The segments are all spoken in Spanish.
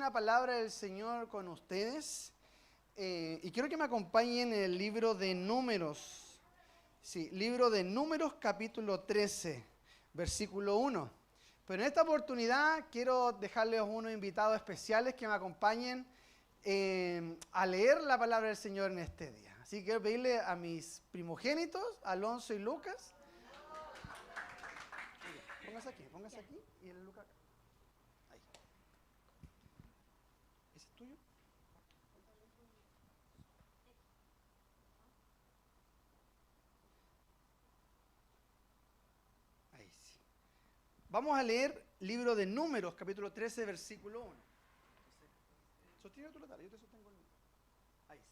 una palabra del Señor con ustedes y quiero que me acompañen en el libro de Números. Sí, libro de Números capítulo 13, versículo 1. Pero en esta oportunidad quiero dejarles unos invitados especiales que me acompañen a leer la palabra del Señor en este día. Así que quiero pedirle a mis primogénitos, Alonso y Lucas. Póngase aquí y el Lucas acá. Ahí. ¿Ese es tuyo? Ahí sí. Vamos a leer libro de Números, capítulo 13, versículo 1. Sostiene tú la tabla, yo te sostengo el mío. Ahí sí.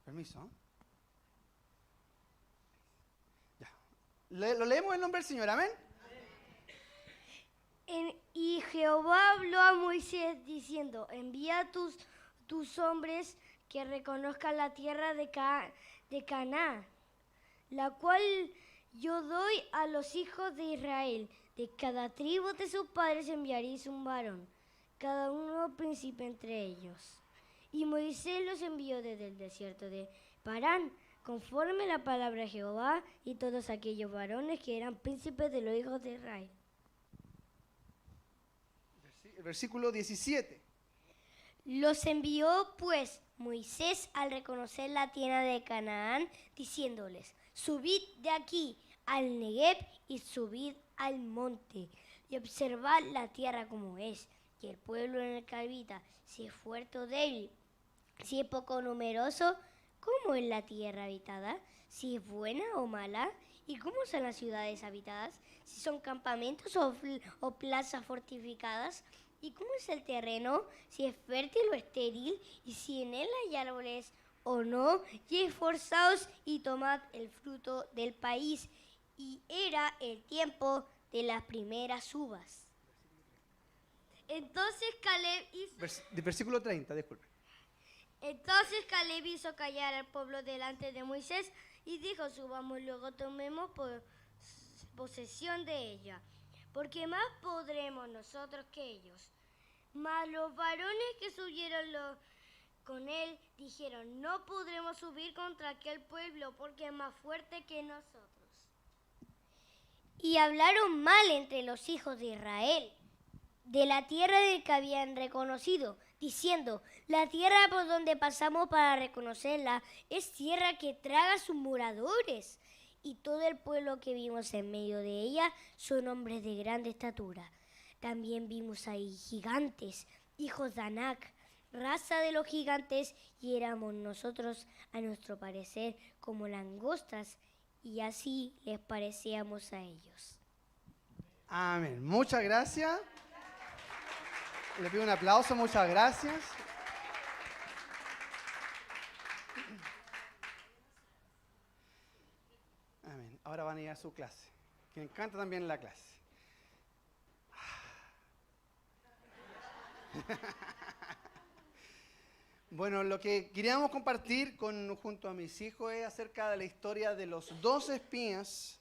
Permiso, ¿eh? Ya. Lo leemos en nombre del Señor, amén. Y Jehová habló a Moisés diciendo, envía tus hombres que reconozcan la tierra de Canaán, la cual yo doy a los hijos de Israel. De cada tribu de sus padres enviaréis un varón, cada uno príncipe entre ellos. Y Moisés los envió desde el desierto de Parán, conforme a la palabra de Jehová, y todos aquellos varones que eran príncipes de los hijos de Israel. El versículo 17. Los envió pues Moisés al reconocer la tierra de Canaán, diciéndoles, subid de aquí al Negev y subid al monte, y observad la tierra como es, y el pueblo en el que habita, si es fuerte o débil, si es poco numeroso, ¿cómo es la tierra habitada? Si es buena o mala, ¿y cómo son las ciudades habitadas? Si son campamentos o plazas fortificadas, ¿y cómo es el terreno? Si es fértil o estéril, y si en él hay árboles o no, y esforzaos y tomad el fruto del país. Y era el tiempo de las primeras uvas. Entonces Caleb Versículo 30, disculpe. Entonces Caleb hizo callar al pueblo delante de Moisés y dijo, subamos luego, tomemos posesión de ella, porque más podremos nosotros que ellos. Mas los varones que subieron con él dijeron, no podremos subir contra aquel pueblo porque es más fuerte que nosotros. Y hablaron mal entre los hijos de Israel de la tierra del que habían reconocido, diciendo, la tierra por donde pasamos para reconocerla es tierra que traga a sus moradores, y todo el pueblo que vimos en medio de ella son hombres de grande estatura. También vimos ahí gigantes, hijos de Anac, raza de los gigantes, y éramos nosotros, a nuestro parecer, como langostas, y así les parecíamos a ellos. Amén. Muchas gracias. Le pido un aplauso, muchas gracias. Amén. Ahora van a ir a su clase, que me encanta también la clase. Bueno, lo que queríamos compartir junto a mis hijos es acerca de la historia de los 2 espías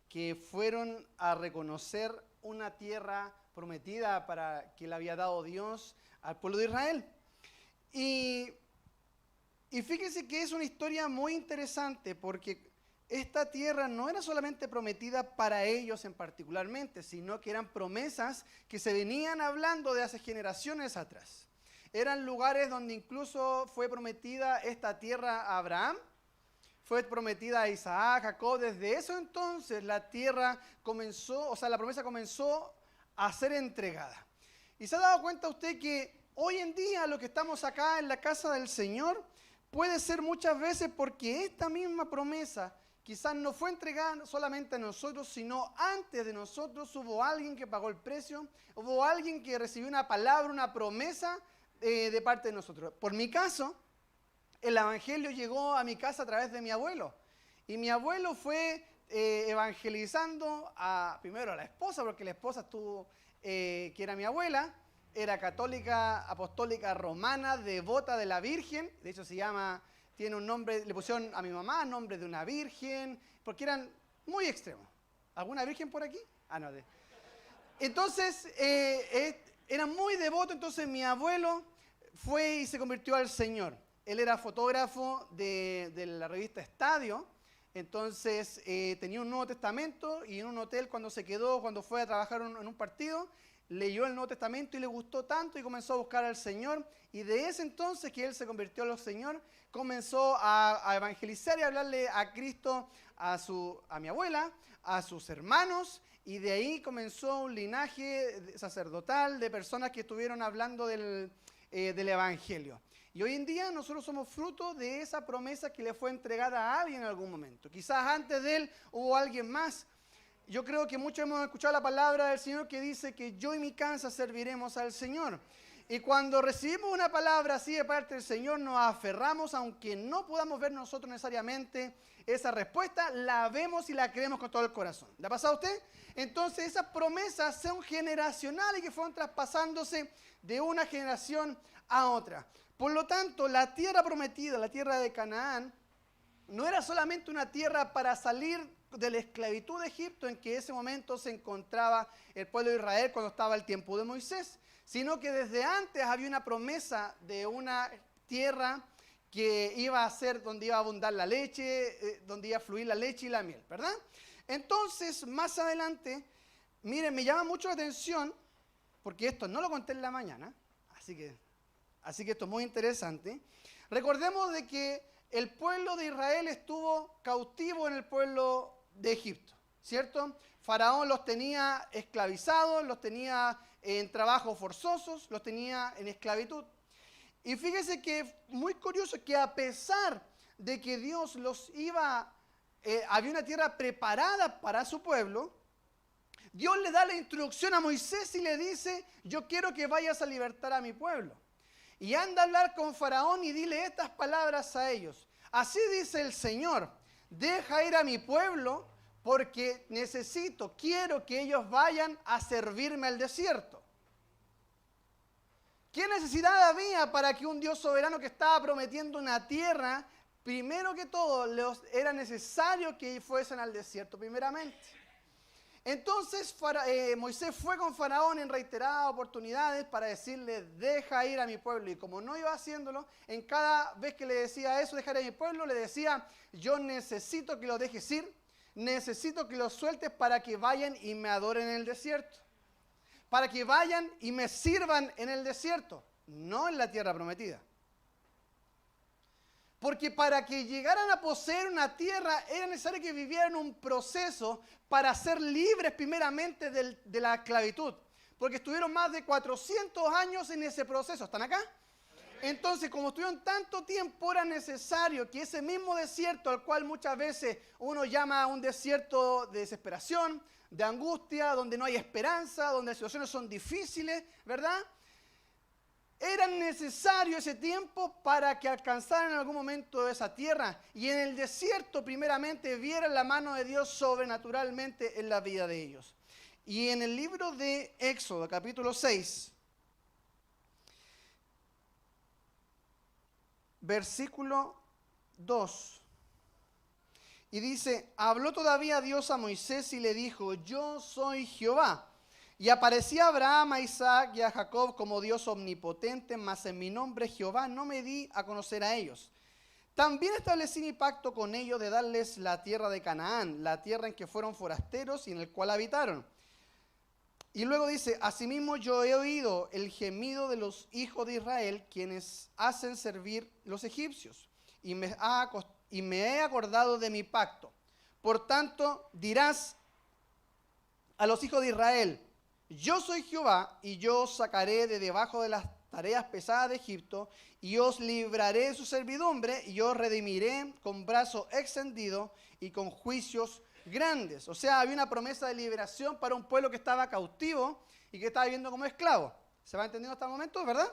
que fueron a reconocer una tierra prometida para que le había dado Dios al pueblo de Israel. Y fíjense que es una historia muy interesante porque esta tierra no era solamente prometida para ellos en particularmente, sino que eran promesas que se venían hablando de hace generaciones atrás. Eran lugares donde incluso fue prometida esta tierra a Abraham, fue prometida a Isaac, Jacob. Desde eso entonces la tierra comenzó, la promesa comenzó a ser entregada. ¿Y se ha dado cuenta usted que hoy en día lo que estamos acá en la casa del Señor puede ser muchas veces porque esta misma promesa quizás no fue entregada solamente a nosotros, sino antes de nosotros hubo alguien que pagó el precio, hubo alguien que recibió una palabra, una promesa de parte de nosotros? Por mi caso, el evangelio llegó a mi casa a través de mi abuelo. Y mi abuelo fue evangelizando primero a la esposa, porque la esposa estuvo, que era mi abuela, era católica, apostólica romana, devota de la Virgen. De hecho tiene un nombre, le pusieron a mi mamá nombre de una virgen, porque eran muy extremos. ¿Alguna virgen por aquí? Entonces, era muy devoto, entonces mi abuelo fue y se convirtió al Señor. Él era fotógrafo de la revista Estadio, entonces tenía un Nuevo Testamento y en un hotel cuando fue a trabajar en un partido, leyó el Nuevo Testamento y le gustó tanto y comenzó a buscar al Señor. Y de ese entonces que él se convirtió al Señor, comenzó a evangelizar y a hablarle a Cristo a mi abuela, a sus hermanos, y de ahí comenzó un linaje sacerdotal de personas que estuvieron hablando del Evangelio. Y hoy en día nosotros somos fruto de esa promesa que le fue entregada a alguien en algún momento. Quizás antes de él hubo alguien más. Yo creo que muchos hemos escuchado la palabra del Señor que dice que yo y mi casa serviremos al Señor. Y cuando recibimos una palabra así de parte del Señor, nos aferramos, aunque no podamos ver nosotros necesariamente esa respuesta, la vemos y la creemos con todo el corazón. ¿Le ha pasado a usted? Entonces esas promesas son generacionales y que fueron traspasándose de una generación a otra. Por lo tanto, la tierra prometida, la tierra de Canaán, no era solamente una tierra para salir de la esclavitud de Egipto en que en ese momento se encontraba el pueblo de Israel cuando estaba el tiempo de Moisés, sino que desde antes había una promesa de una tierra que iba a ser donde iba a abundar la leche, donde iba a fluir la leche y la miel, ¿verdad? Entonces, más adelante, miren, me llama mucho la atención, porque esto no lo conté en la mañana, así que esto es muy interesante. Recordemos de que el pueblo de Israel estuvo cautivo en el pueblo de Egipto, ¿cierto? Faraón los tenía esclavizados, los tenía en trabajos forzosos, los tenía en esclavitud. Y fíjese que muy curioso que a pesar de que Dios había una tierra preparada para su pueblo, Dios le da la instrucción a Moisés y le dice, yo quiero que vayas a libertar a mi pueblo. Y anda a hablar con Faraón y dile estas palabras a ellos. Así dice el Señor, deja ir a mi pueblo porque quiero que ellos vayan a servirme al desierto. ¿Qué necesidad había para que un Dios soberano que estaba prometiendo una tierra, primero que todo, era necesario que fuesen al desierto primeramente? Entonces Moisés fue con Faraón en reiteradas oportunidades para decirle, deja ir a mi pueblo. Y como no iba haciéndolo, en cada vez que le decía eso, dejar a mi pueblo, le decía, yo necesito que lo dejes ir, necesito que lo sueltes para que vayan y me adoren en el desierto. Para que vayan y me sirvan en el desierto, no en la tierra prometida. Porque para que llegaran a poseer una tierra era necesario que vivieran un proceso para ser libres primeramente de la esclavitud. Porque estuvieron más de 400 años en ese proceso. ¿Están acá? Entonces, como estuvieron tanto tiempo, era necesario que ese mismo desierto, al cual muchas veces uno llama un desierto de desesperación, de angustia, donde no hay esperanza, donde las situaciones son difíciles, ¿verdad? Era necesario ese tiempo para que alcanzaran en algún momento esa tierra y en el desierto primeramente vieran la mano de Dios sobrenaturalmente en la vida de ellos. Y en el libro de Éxodo, capítulo 6, versículo 2, y dice, habló todavía Dios a Moisés y le dijo, yo soy Jehová. Y aparecía a Abraham, a Isaac y a Jacob como Dios omnipotente, mas en mi nombre Jehová no me di a conocer a ellos. También establecí mi pacto con ellos de darles la tierra de Canaán, la tierra en que fueron forasteros y en el cual habitaron. Y luego dice, asimismo yo he oído el gemido de los hijos de Israel, quienes hacen servir los egipcios, y me he acordado de mi pacto. Por tanto, dirás a los hijos de Israel, yo soy Jehová, y yo os sacaré de debajo de las tareas pesadas de Egipto, y os libraré de su servidumbre, y os redimiré con brazo extendido y con juicios grandes. O sea, había una promesa de liberación para un pueblo que estaba cautivo y que estaba viviendo como esclavo. ¿Se va entendiendo hasta el momento, verdad?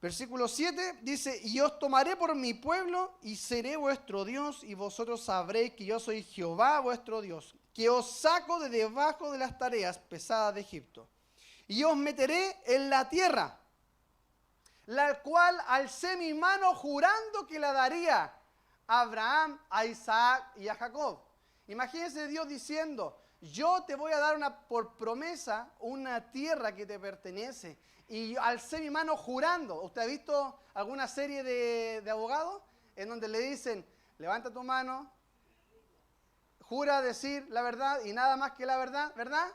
Versículo 7 dice, y os tomaré por mi pueblo y seré vuestro Dios, y vosotros sabréis que yo soy Jehová vuestro Dios, que os saco de debajo de las tareas pesadas de Egipto. Y os meteré en la tierra, la cual alcé mi mano jurando que la daría a Abraham, a Isaac y a Jacob. Imagínense Dios diciendo, yo te voy a dar por promesa una tierra que te pertenece. Y alcé mi mano jurando. ¿Usted ha visto alguna serie de abogados en donde le dicen, levanta tu mano, jura decir la verdad y nada más que la verdad, ¿verdad?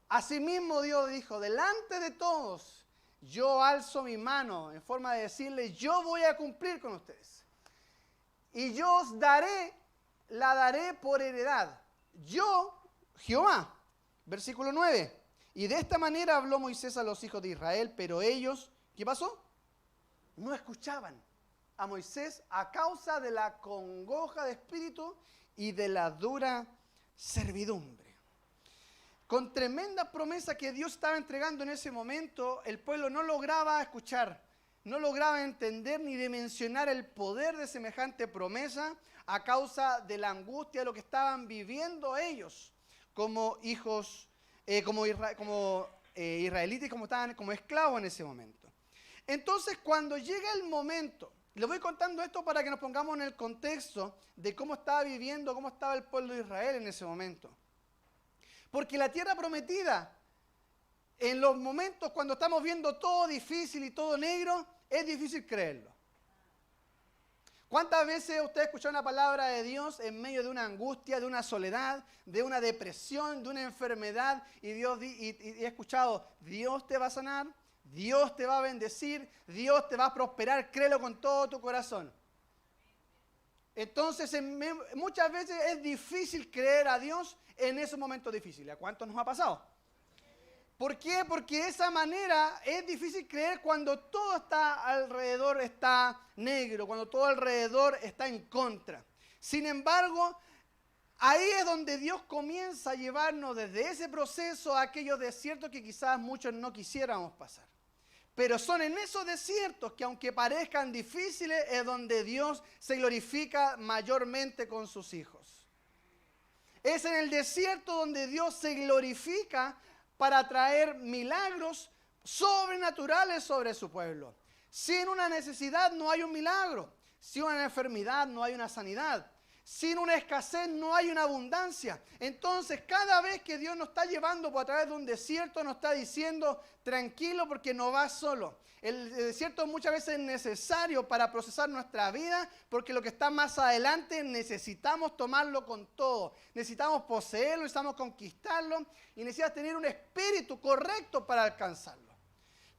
Asimismo Dios dijo, delante de todos, yo alzo mi mano en forma de decirle, yo voy a cumplir con ustedes. Y yo os la daré por heredad. Yo, Jehová, versículo 9. Y de esta manera habló Moisés a los hijos de Israel, pero ellos, ¿qué pasó? No escuchaban a Moisés a causa de la congoja de espíritu y de la dura servidumbre. Con tremenda promesa que Dios estaba entregando en ese momento, el pueblo no lograba escuchar, no lograba entender ni dimensionar el poder de semejante promesa a causa de la angustia de lo que estaban viviendo ellos como hijos, israelitas, como estaban como esclavos en ese momento. Entonces, cuando llega el momento, les voy contando esto para que nos pongamos en el contexto de cómo estaba viviendo, cómo estaba el pueblo de Israel en ese momento. Porque la tierra prometida, en los momentos cuando estamos viendo todo difícil y todo negro, es difícil creerlo. ¿Cuántas veces usted ha escuchado una palabra de Dios en medio de una angustia, de una soledad, de una depresión, de una enfermedad, y he escuchado, Dios te va a sanar, Dios te va a bendecir, Dios te va a prosperar, créelo con todo tu corazón? Entonces, muchas veces es difícil creer a Dios en esos momentos difíciles. ¿A cuántos nos ha pasado? ¿Por qué? Porque de esa manera es difícil creer cuando todo está alrededor está negro, cuando todo alrededor está en contra. Sin embargo, ahí es donde Dios comienza a llevarnos desde ese proceso a aquellos desiertos que quizás muchos no quisiéramos pasar. Pero son en esos desiertos que, aunque parezcan difíciles, es donde Dios se glorifica mayormente con sus hijos. Es en el desierto donde Dios se glorifica para traer milagros sobrenaturales sobre su pueblo. Sin una necesidad no hay un milagro. Sin una enfermedad no hay una sanidad. Sin una escasez no hay una abundancia. Entonces, cada vez que Dios nos está llevando por a través de un desierto, nos está diciendo, tranquilo porque no vas solo. El desierto muchas veces es necesario para procesar nuestra vida, porque lo que está más adelante necesitamos tomarlo con todo. Necesitamos poseerlo, necesitamos conquistarlo y necesitas tener un espíritu correcto para alcanzarlo.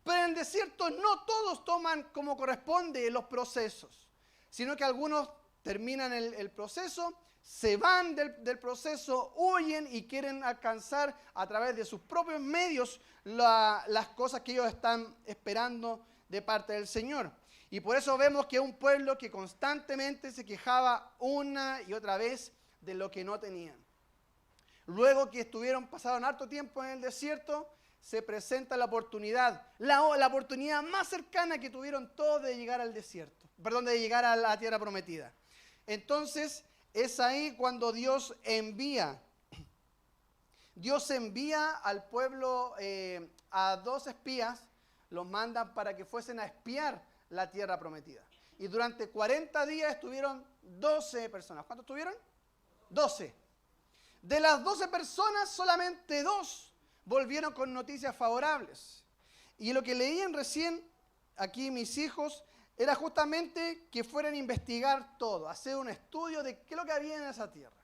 Pero en el desierto no todos toman como corresponde los procesos, sino que algunos terminan el proceso, se van del proceso, huyen y quieren alcanzar a través de sus propios medios las cosas que ellos están esperando de parte del Señor. Y por eso vemos que es un pueblo que constantemente se quejaba una y otra vez de lo que no tenían. Luego que pasaron harto tiempo en el desierto, se presenta la oportunidad, la oportunidad más cercana que tuvieron todos de llegar al desierto, de llegar a la tierra prometida. Entonces, es ahí cuando Dios envía al pueblo a 2 espías, los mandan para que fuesen a espiar la tierra prometida. Y durante 40 días estuvieron 12 personas. ¿Cuántos estuvieron? 12. De las 12 personas, solamente 2 volvieron con noticias favorables. Y lo que leían recién aquí mis hijos era justamente que fueran a investigar todo, hacer un estudio de qué es lo que había en esa tierra.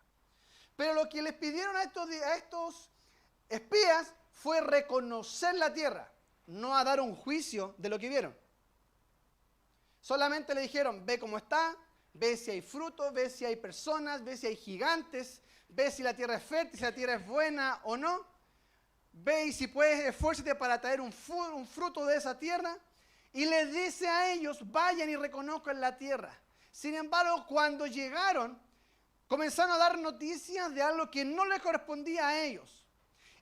Pero lo que les pidieron a estos espías fue reconocer la tierra, no a dar un juicio de lo que vieron. Solamente le dijeron, ve cómo está, ve si hay frutos, ve si hay personas, ve si hay gigantes, ve si la tierra es fértil, si la tierra es buena o no. Ve y si puedes, esfuérzate para traer un fruto de esa tierra. Y les dice a ellos, vayan y reconozcan la tierra. Sin embargo, cuando llegaron, comenzaron a dar noticias de algo que no les correspondía a ellos.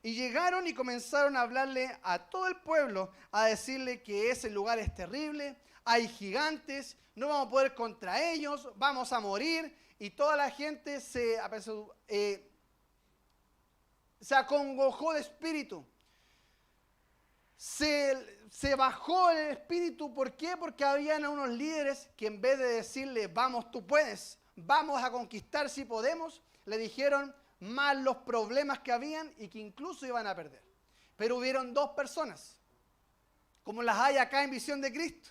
Y llegaron y comenzaron a hablarle a todo el pueblo, a decirle que ese lugar es terrible, hay gigantes, no vamos a poder contra ellos, vamos a morir. Y toda la gente se acongojó de espíritu. Se bajó el espíritu. ¿Por qué? Porque habían unos líderes que en vez de decirle, vamos, tú puedes, vamos a conquistar si podemos, le dijeron, más los problemas que habían y que incluso iban a perder. Pero hubieron dos personas, como las hay acá en Visión de Cristo.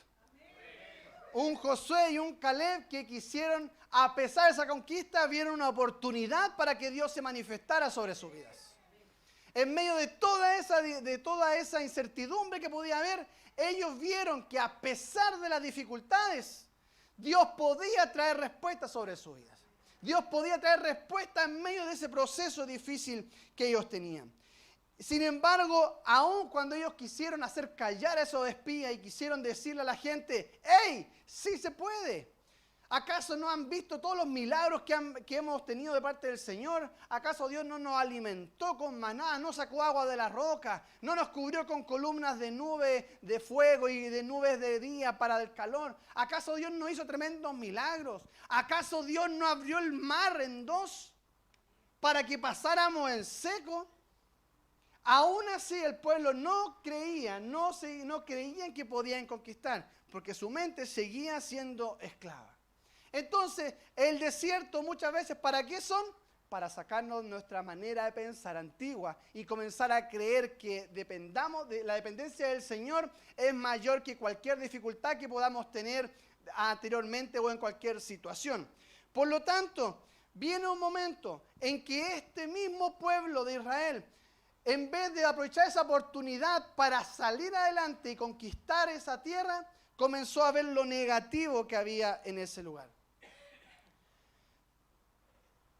Un Josué y un Caleb que quisieron, a pesar de esa conquista, vieron una oportunidad para que Dios se manifestara sobre sus vidas. En medio de toda esa incertidumbre que podía haber, ellos vieron que a pesar de las dificultades, Dios podía traer respuestas sobre sus vidas. Dios podía traer respuestas en medio de ese proceso difícil que ellos tenían. Sin embargo, aun cuando ellos quisieron hacer callar a esos espías y quisieron decirle a la gente, ¡hey! ¡Sí se puede! ¿Acaso no han visto todos los milagros que hemos tenido de parte del Señor? ¿Acaso Dios no nos alimentó con maná, no sacó agua de la roca, no nos cubrió con columnas de nube de fuego y de nubes de día para el calor? ¿Acaso Dios no hizo tremendos milagros? ¿Acaso Dios no abrió el mar en dos para que pasáramos en seco? Aún así el pueblo no creían que podían conquistar, porque su mente seguía siendo esclava. Entonces, el desierto muchas veces, ¿para qué son? Para sacarnos nuestra manera de pensar antigua y comenzar a creer que la dependencia del Señor es mayor que cualquier dificultad que podamos tener anteriormente o en cualquier situación. Por lo tanto, viene un momento en que este mismo pueblo de Israel, en vez de aprovechar esa oportunidad para salir adelante y conquistar esa tierra, comenzó a ver lo negativo que había en ese lugar.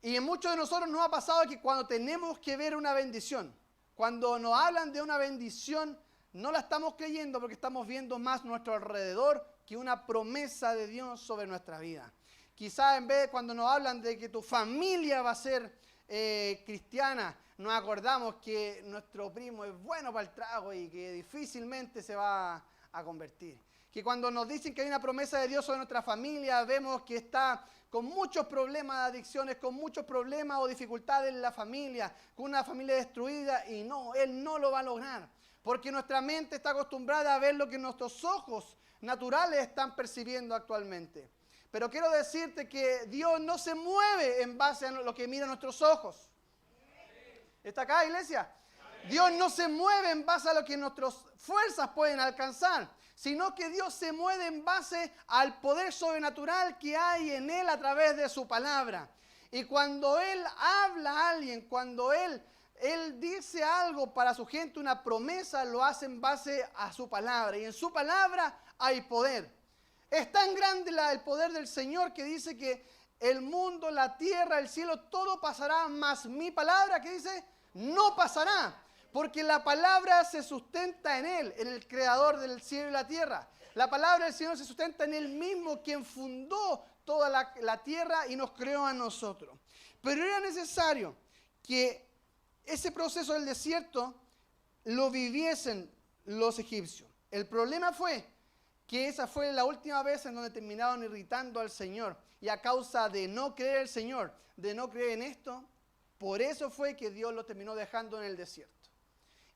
Y en muchos de nosotros nos ha pasado que cuando tenemos que ver una bendición, cuando nos hablan de una bendición, no la estamos creyendo porque estamos viendo más nuestro alrededor que una promesa de Dios sobre nuestra vida. Quizás en vez de cuando nos hablan de que tu familia va a ser cristiana, nos acordamos que nuestro primo es bueno para el trago y que difícilmente se va a convertir. Que cuando nos dicen que hay una promesa de Dios sobre nuestra familia, vemos que está con muchos problemas de adicciones, con muchos problemas o dificultades en la familia, con una familia destruida, y no, Él no lo va a lograr. Porque nuestra mente está acostumbrada a ver lo que nuestros ojos naturales están percibiendo actualmente. Pero quiero decirte que Dios no se mueve en base a lo que miran nuestros ojos. ¿Está acá, iglesia? Dios no se mueve en base a lo que nuestras fuerzas pueden alcanzar, sino que Dios se mueve en base al poder sobrenatural que hay en Él a través de su palabra. Y cuando Él habla a alguien, cuando Él dice algo para su gente, una promesa, lo hace en base a su palabra. Y en su palabra hay poder. Es tan grande el poder del Señor que dice que el mundo, la tierra, el cielo, todo pasará, mas mi palabra, ¿qué dice? No pasará. Porque la palabra se sustenta en Él, en el creador del cielo y la tierra. La palabra del Señor se sustenta en Él mismo, quien fundó toda la tierra y nos creó a nosotros. Pero era necesario que ese proceso del desierto lo viviesen los egipcios. El problema fue que esa fue la última vez en donde terminaron irritando al Señor. Y a causa de no creer el Señor, de no creer en esto, por eso fue que Dios lo terminó dejando en el desierto.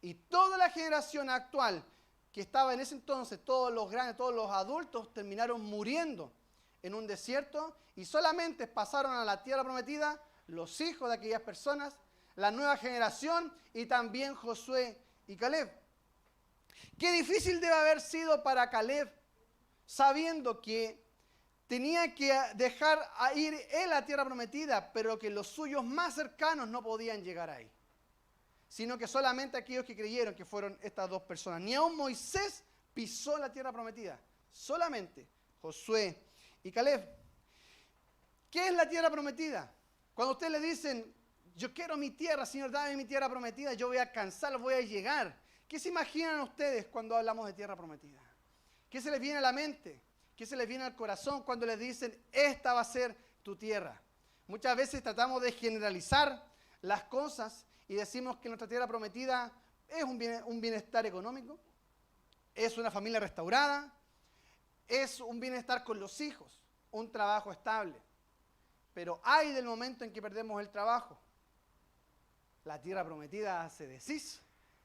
Y toda la generación actual que estaba en ese entonces, todos los grandes, todos los adultos, terminaron muriendo en un desierto y solamente pasaron a la tierra prometida los hijos de aquellas personas, la nueva generación y también Josué y Caleb. Qué difícil debe haber sido para Caleb, sabiendo que tenía que dejar a ir él a la tierra prometida, pero que los suyos más cercanos no podían llegar ahí. Sino que solamente aquellos que creyeron, que fueron estas dos personas. Ni aun Moisés pisó la tierra prometida, solamente Josué y Caleb. ¿Qué es la tierra prometida? Cuando ustedes le dicen, yo quiero mi tierra, Señor, dame mi tierra prometida, yo voy a alcanzarla, voy a llegar. ¿Qué se imaginan ustedes cuando hablamos de tierra prometida? ¿Qué se les viene a la mente? ¿Qué se les viene al corazón cuando les dicen, esta va a ser tu tierra? Muchas veces tratamos de generalizar las cosas y decimos que nuestra tierra prometida es un bienestar económico, es una familia restaurada, es un bienestar con los hijos, un trabajo estable. Pero hay del momento en que perdemos el trabajo. La tierra prometida se deshizo.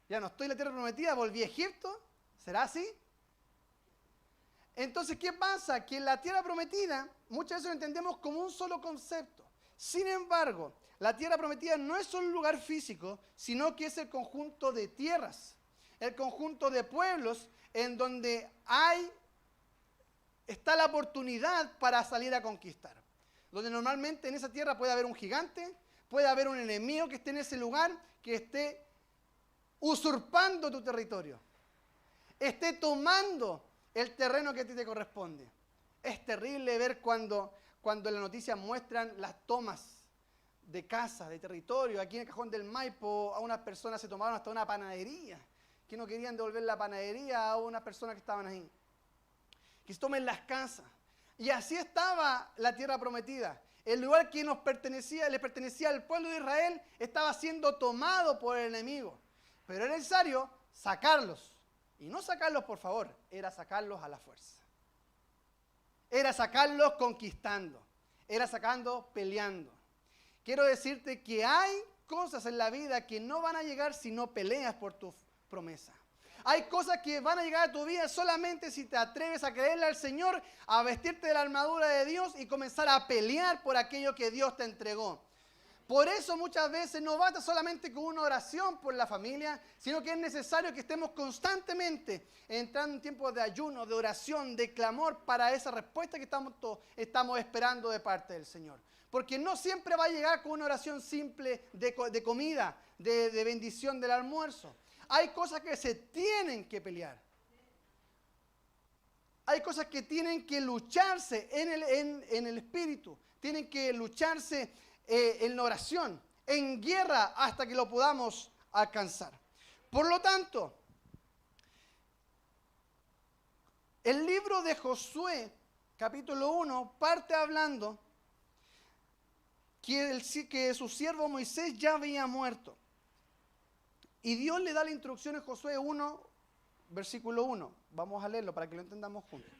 Ya no estoy en la tierra prometida, volví a Egipto. ¿Será así? Entonces, ¿qué pasa? Que la tierra prometida muchas veces lo entendemos como un solo concepto. Sin embargo, la tierra prometida no es solo un lugar físico, sino que es el conjunto de tierras, el conjunto de pueblos en donde está la oportunidad para salir a conquistar. Donde normalmente en esa tierra puede haber un gigante, puede haber un enemigo que esté en ese lugar, que esté usurpando tu territorio, esté tomando el terreno que a ti te corresponde. Es terrible ver cuando en las noticias muestran las tomas de casas, de territorio. Aquí en el Cajón del Maipo a unas personas se tomaron hasta una panadería, que no querían devolver la panadería a unas personas que estaban ahí. Que se tomen las casas. Y así estaba la tierra prometida. El lugar que le pertenecía al pueblo de Israel, estaba siendo tomado por el enemigo. Pero era necesario sacarlos. Y no sacarlos por favor, era sacarlos a la fuerza. Era sacarlos conquistando. Era sacando peleando. Quiero decirte que hay cosas en la vida que no van a llegar si no peleas por tu promesa. Hay cosas que van a llegar a tu vida solamente si te atreves a creerle al Señor, a vestirte de la armadura de Dios y comenzar a pelear por aquello que Dios te entregó. Por eso muchas veces no basta solamente con una oración por la familia, sino que es necesario que estemos constantemente entrando en tiempos de ayuno, de oración, de clamor para esa respuesta que estamos esperando de parte del Señor. Porque no siempre va a llegar con una oración simple de comida, de bendición del almuerzo. Hay cosas que se tienen que pelear. Hay cosas que tienen que lucharse en el espíritu. Tienen que lucharse en la oración, en guerra, hasta que lo podamos alcanzar. Por lo tanto, el libro de Josué, capítulo 1, parte hablando que su siervo Moisés ya había muerto. Y Dios le da la instrucción en Josué 1, versículo 1. Vamos a leerlo para que lo entendamos juntos.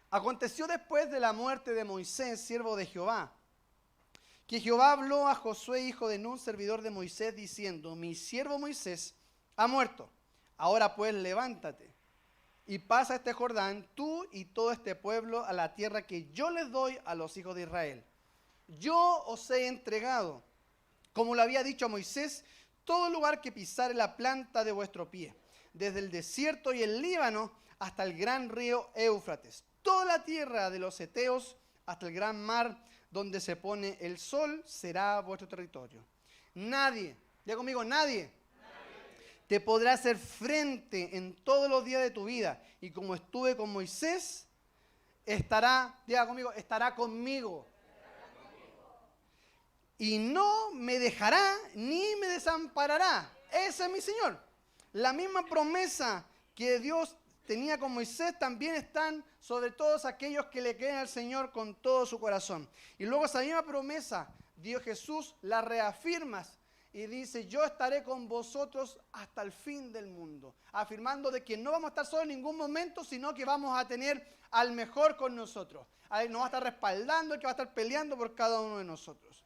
Aconteció después de la muerte de Moisés, siervo de Jehová, que Jehová habló a Josué, hijo de Nun, servidor de Moisés, diciendo: mi siervo Moisés ha muerto. Ahora pues levántate y pasa este Jordán, tú y todo este pueblo, a la tierra que yo les doy a los hijos de Israel. Yo os he entregado, como lo había dicho a Moisés, todo lugar que pisare la planta de vuestro pie, desde el desierto y el Líbano hasta el gran río Éufrates, toda la tierra de los heteos hasta el gran mar donde se pone el sol será vuestro territorio. Nadie, diga conmigo, nadie te podrá hacer frente en todos los días de tu vida, y como estuve con Moisés, diga conmigo, estará conmigo. Y no me dejará ni me desamparará. Ese es mi Señor. La misma promesa que Dios tenía con Moisés también están sobre todos aquellos que le creen al Señor con todo su corazón. Y luego esa misma promesa, Dios Jesús la reafirma y dice: yo estaré con vosotros hasta el fin del mundo. Afirmando de que no vamos a estar solos en ningún momento, sino que vamos a tener al mejor con nosotros. A él nos va a estar respaldando, que va a estar peleando por cada uno de nosotros.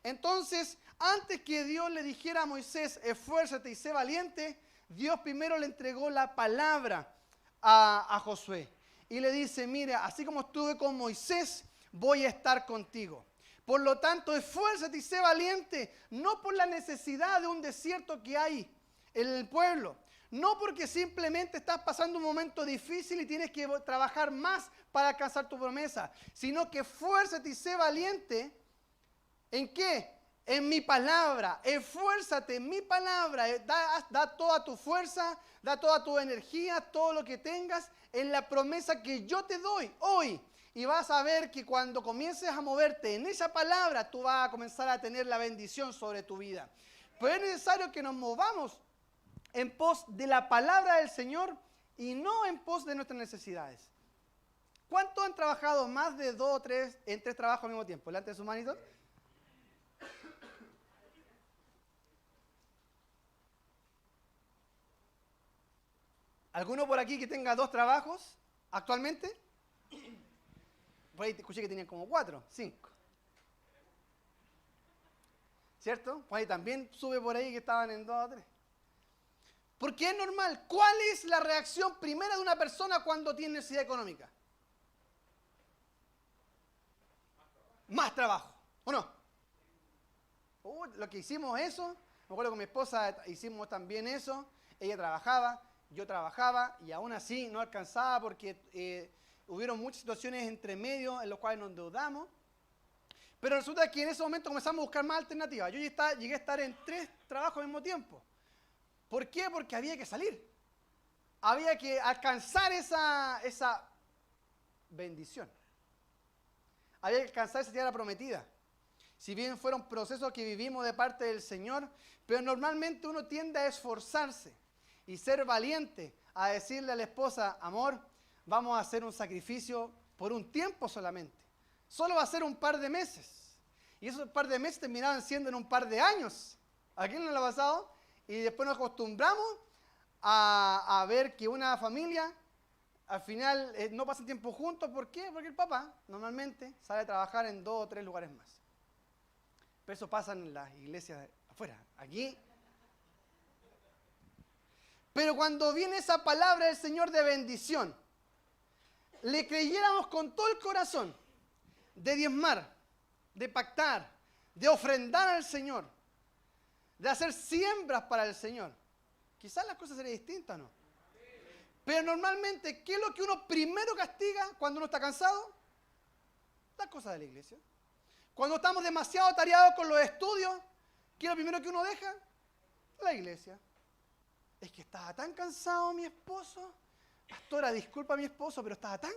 Entonces, antes que Dios le dijera a Moisés: esfuérzate y sé valiente, Dios primero le entregó la palabra a Josué. Y le dice: mira, así como estuve con Moisés, voy a estar contigo. Por lo tanto, esfuérzate y sé valiente, no por la necesidad de un desierto que hay en el pueblo, no porque simplemente estás pasando un momento difícil y tienes que trabajar más para alcanzar tu promesa, sino que esfuérzate y sé valiente. ¿En qué? En mi palabra. Esfuérzate en mi palabra. Da toda tu fuerza, da toda tu energía, todo lo que tengas en la promesa que yo te doy hoy. Y vas a ver que cuando comiences a moverte en esa palabra, tú vas a comenzar a tener la bendición sobre tu vida. Pero es necesario que nos movamos en pos de la palabra del Señor y no en pos de nuestras necesidades. ¿Cuántos han trabajado más de 2 o 3 en 3 trabajos al mismo tiempo? Delante de sus manitos. ¿Alguno por aquí que tenga 2 trabajos actualmente? Por ahí te escuché que tenían como 4, 5. ¿Cierto? Por ahí también sube por ahí que estaban en 2 o 3. Porque es normal. ¿Cuál es la reacción primera de una persona cuando tiene necesidad económica? más trabajo, ¿o no? Lo que hicimos eso, me acuerdo con mi esposa hicimos también eso, ella trabajaba, yo trabajaba y aún así no alcanzaba porque hubieron muchas situaciones entre medio en las cuales nos endeudamos, pero resulta que en ese momento comenzamos a buscar más alternativas. Yo llegué a estar en 3 trabajos al mismo tiempo. ¿Por qué? Porque había que salir, había que alcanzar esa bendición, había que alcanzar esa tierra prometida. Si bien fueron procesos que vivimos de parte del Señor, pero normalmente uno tiende a esforzarse y ser valiente, a decirle a la esposa, amor, vamos a hacer un sacrificio por un tiempo solamente. Solo va a ser un par de meses. Y esos par de meses terminaban siendo en un par de años. ¿A quién no le ha pasado? Y después nos acostumbramos a ver que una familia al final no pasa tiempo juntos. ¿Por qué? Porque el papá normalmente sale a trabajar en 2 o 3 lugares más. Pero eso pasa en las iglesias afuera. Aquí. Pero cuando viene esa palabra del Señor de bendición, le creyéramos con todo el corazón de diezmar, de pactar, de ofrendar al Señor, de hacer siembras para el Señor, quizás las cosas serían distintas, ¿no? Pero normalmente, ¿qué es lo que uno primero castiga cuando uno está cansado? Las cosas de la iglesia. Cuando estamos demasiado atareados con los estudios, ¿qué es lo primero que uno deja? La iglesia. Es que estaba tan cansado mi esposo. Pastora, disculpa a mi esposo, pero estaba tan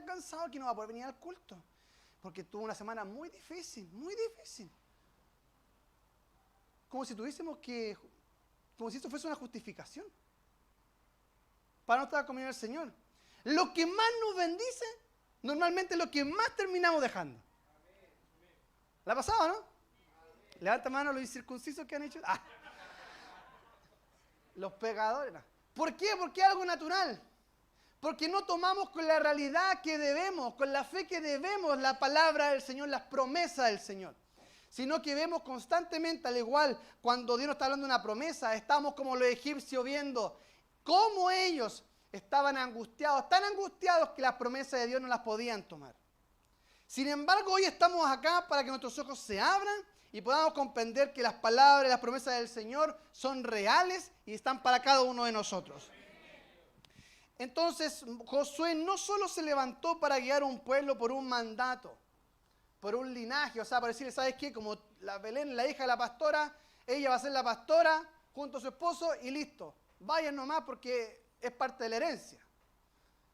cansado que no va a poder venir al culto. Porque tuvo una semana muy difícil, muy difícil. Como si esto fuese una justificación para no estar comiendo al Señor. Lo que más nos bendice, normalmente es lo que más terminamos dejando. ¿La ha pasado, no? Levanta mano los incircuncisos que han hecho. Los pecadores. No. ¿Por qué? Porque es algo natural. Porque no tomamos con la realidad que debemos, con la fe que debemos, la palabra del Señor, las promesas del Señor. Sino que vemos constantemente, al igual, cuando Dios nos está hablando de una promesa, estamos como los egipcios viendo cómo ellos estaban angustiados, tan angustiados que las promesas de Dios no las podían tomar. Sin embargo, hoy estamos acá para que nuestros ojos se abran y podamos comprender que las palabras y las promesas del Señor son reales y están para cada uno de nosotros. Entonces, Josué no solo se levantó para guiar a un pueblo por un mandato, por un linaje, o sea, para decirle, ¿sabes qué? Como la Belén, la hija de la pastora, ella va a ser la pastora junto a su esposo y listo. Vayan nomás porque es parte de la herencia.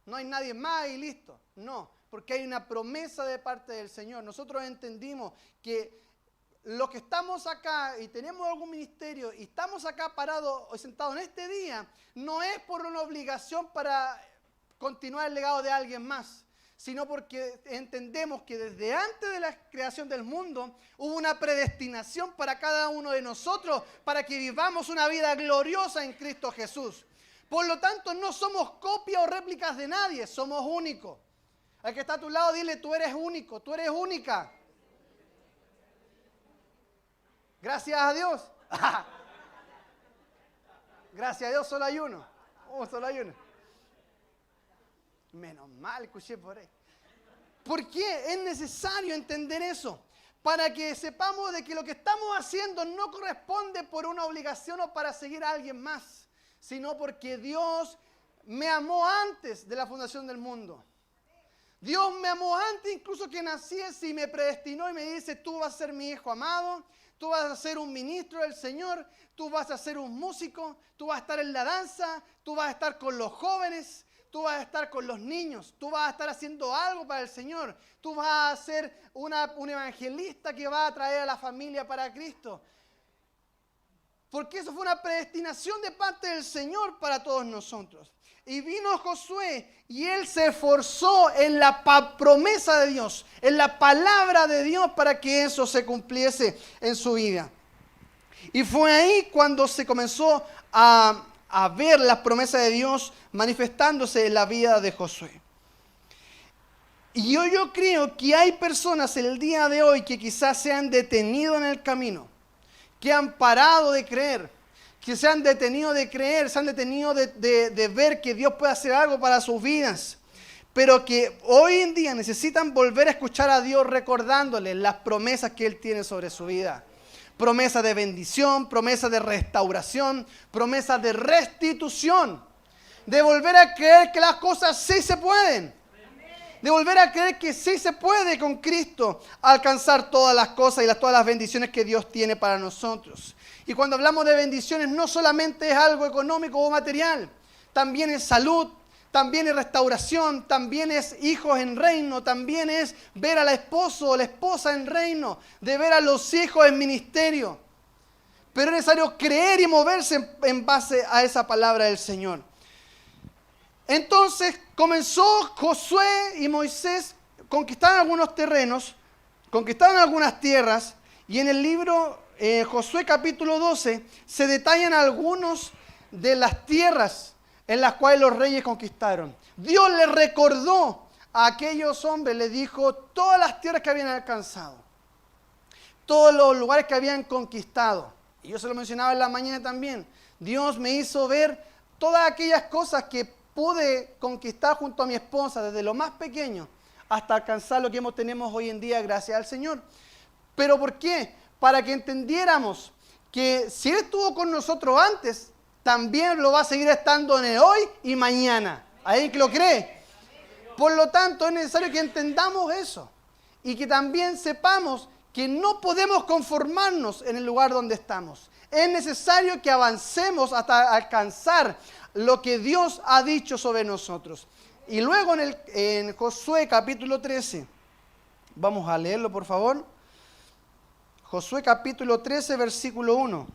No hay nadie más y listo. No, porque hay una promesa de parte del Señor. Nosotros entendimos que los que estamos acá y tenemos algún ministerio y estamos acá parados o sentados en este día, no es por una obligación para continuar el legado de alguien más, sino porque entendemos que desde antes de la creación del mundo hubo una predestinación para cada uno de nosotros para que vivamos una vida gloriosa en Cristo Jesús. Por lo tanto, no somos copias o réplicas de nadie, somos únicos. Al que está a tu lado, dile, tú eres único, tú eres única. Gracias a Dios. Gracias a Dios, solo hay uno. Solo hay uno. Menos mal, escuché por ahí. ¿Por qué? Es necesario entender eso. Para que sepamos de que lo que estamos haciendo no corresponde por una obligación o para seguir a alguien más, sino porque Dios me amó antes de la fundación del mundo. Dios me amó antes incluso que naciese y me predestinó y me dice, tú vas a ser mi hijo amado, tú vas a ser un ministro del Señor, tú vas a ser un músico, tú vas a estar en la danza, tú vas a estar con los jóvenes, tú vas a estar con los niños, tú vas a estar haciendo algo para el Señor, tú vas a ser un evangelista que va a traer a la familia para Cristo. Porque eso fue una predestinación de parte del Señor para todos nosotros. Y vino Josué y él se esforzó en la promesa de Dios, en la palabra de Dios para que eso se cumpliese en su vida. Y fue ahí cuando se comenzó a ver las promesas de Dios manifestándose en la vida de Josué. Y yo creo que hay personas el día de hoy que quizás se han detenido en el camino, que han parado de creer, que se han detenido de creer, se han detenido de ver que Dios puede hacer algo para sus vidas. pero que hoy en día necesitan volver a escuchar a Dios recordándoles las promesas que Él tiene sobre su vida. Promesa de bendición, promesa de restauración, promesa de restitución. De volver a creer que las cosas sí se pueden. De volver a creer que sí se puede con Cristo alcanzar todas las cosas y todas las bendiciones que Dios tiene para nosotros. Y cuando hablamos de bendiciones no solamente es algo económico o material, también es salud, también es restauración, también es hijos en reino, también es ver al esposo o la esposa en reino, de ver a los hijos en ministerio. Pero es necesario creer y moverse en base a esa palabra del Señor. Entonces comenzó Josué y Moisés, conquistaron algunos terrenos, conquistaron algunas tierras, y en el libro Josué capítulo 12 se detallan algunos de las tierras en las cuales los reyes conquistaron. Dios les recordó a aquellos hombres, les dijo todas las tierras que habían alcanzado, todos los lugares que habían conquistado. Y yo se lo mencionaba en la mañana también. Dios me hizo ver todas aquellas cosas que pude conquistar junto a mi esposa, desde lo más pequeño hasta alcanzar lo que tenemos hoy en día, gracias al Señor. ¿Pero por qué? Para que entendiéramos que si Él estuvo con nosotros antes, también lo va a seguir estando en el hoy y mañana. ¿Alguien que lo cree? Por lo tanto, es necesario que entendamos eso y que también sepamos que no podemos conformarnos en el lugar donde estamos. Es necesario que avancemos hasta alcanzar lo que Dios ha dicho sobre nosotros. Y luego en Josué capítulo 13, vamos a leerlo por favor. Josué capítulo 13, versículo 1.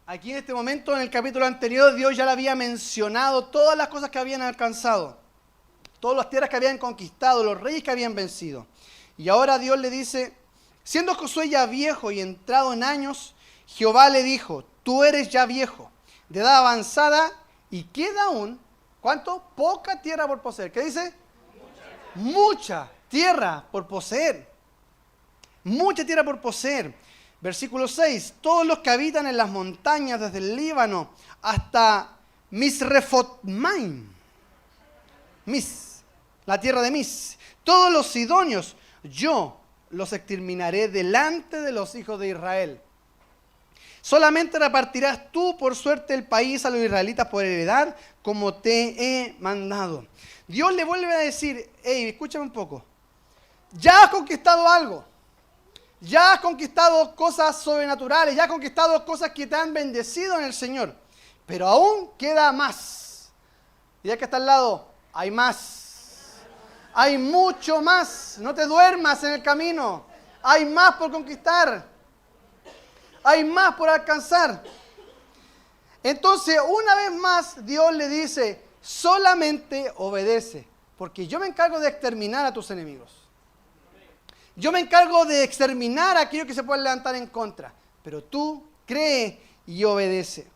Aquí en este momento, en el capítulo anterior, Dios ya le había mencionado todas las cosas que habían alcanzado, todas las tierras que habían conquistado, los reyes que habían vencido. Y ahora Dios le dice, siendo Josué ya viejo y entrado en años, Jehová le dijo, tú eres ya viejo, de edad avanzada, y queda aún, ¿cuánto? Poca tierra por poseer. ¿Qué dice? Mucha tierra por poseer. Mucha tierra por poseer. Versículo 6, todos los que habitan en las montañas desde el Líbano hasta Misrefotmaim, la tierra de Mis, todos los sidonios, yo los exterminaré delante de los hijos de Israel. Solamente repartirás tú por suerte el país a los israelitas por heredad, como te he mandado. Dios le vuelve a decir, hey, escúchame un poco, ya has conquistado algo. Ya has conquistado cosas sobrenaturales, ya has conquistado cosas que te han bendecido en el Señor. Pero aún queda más. Y ya que está al lado, hay más. Hay mucho más. No te duermas en el camino. Hay más por conquistar. Hay más por alcanzar. Entonces, una vez más, Dios le dice, solamente obedece, porque yo me encargo de exterminar a tus enemigos. Yo me encargo de exterminar a aquellos que se pueden levantar en contra. Pero tú cree y obedece.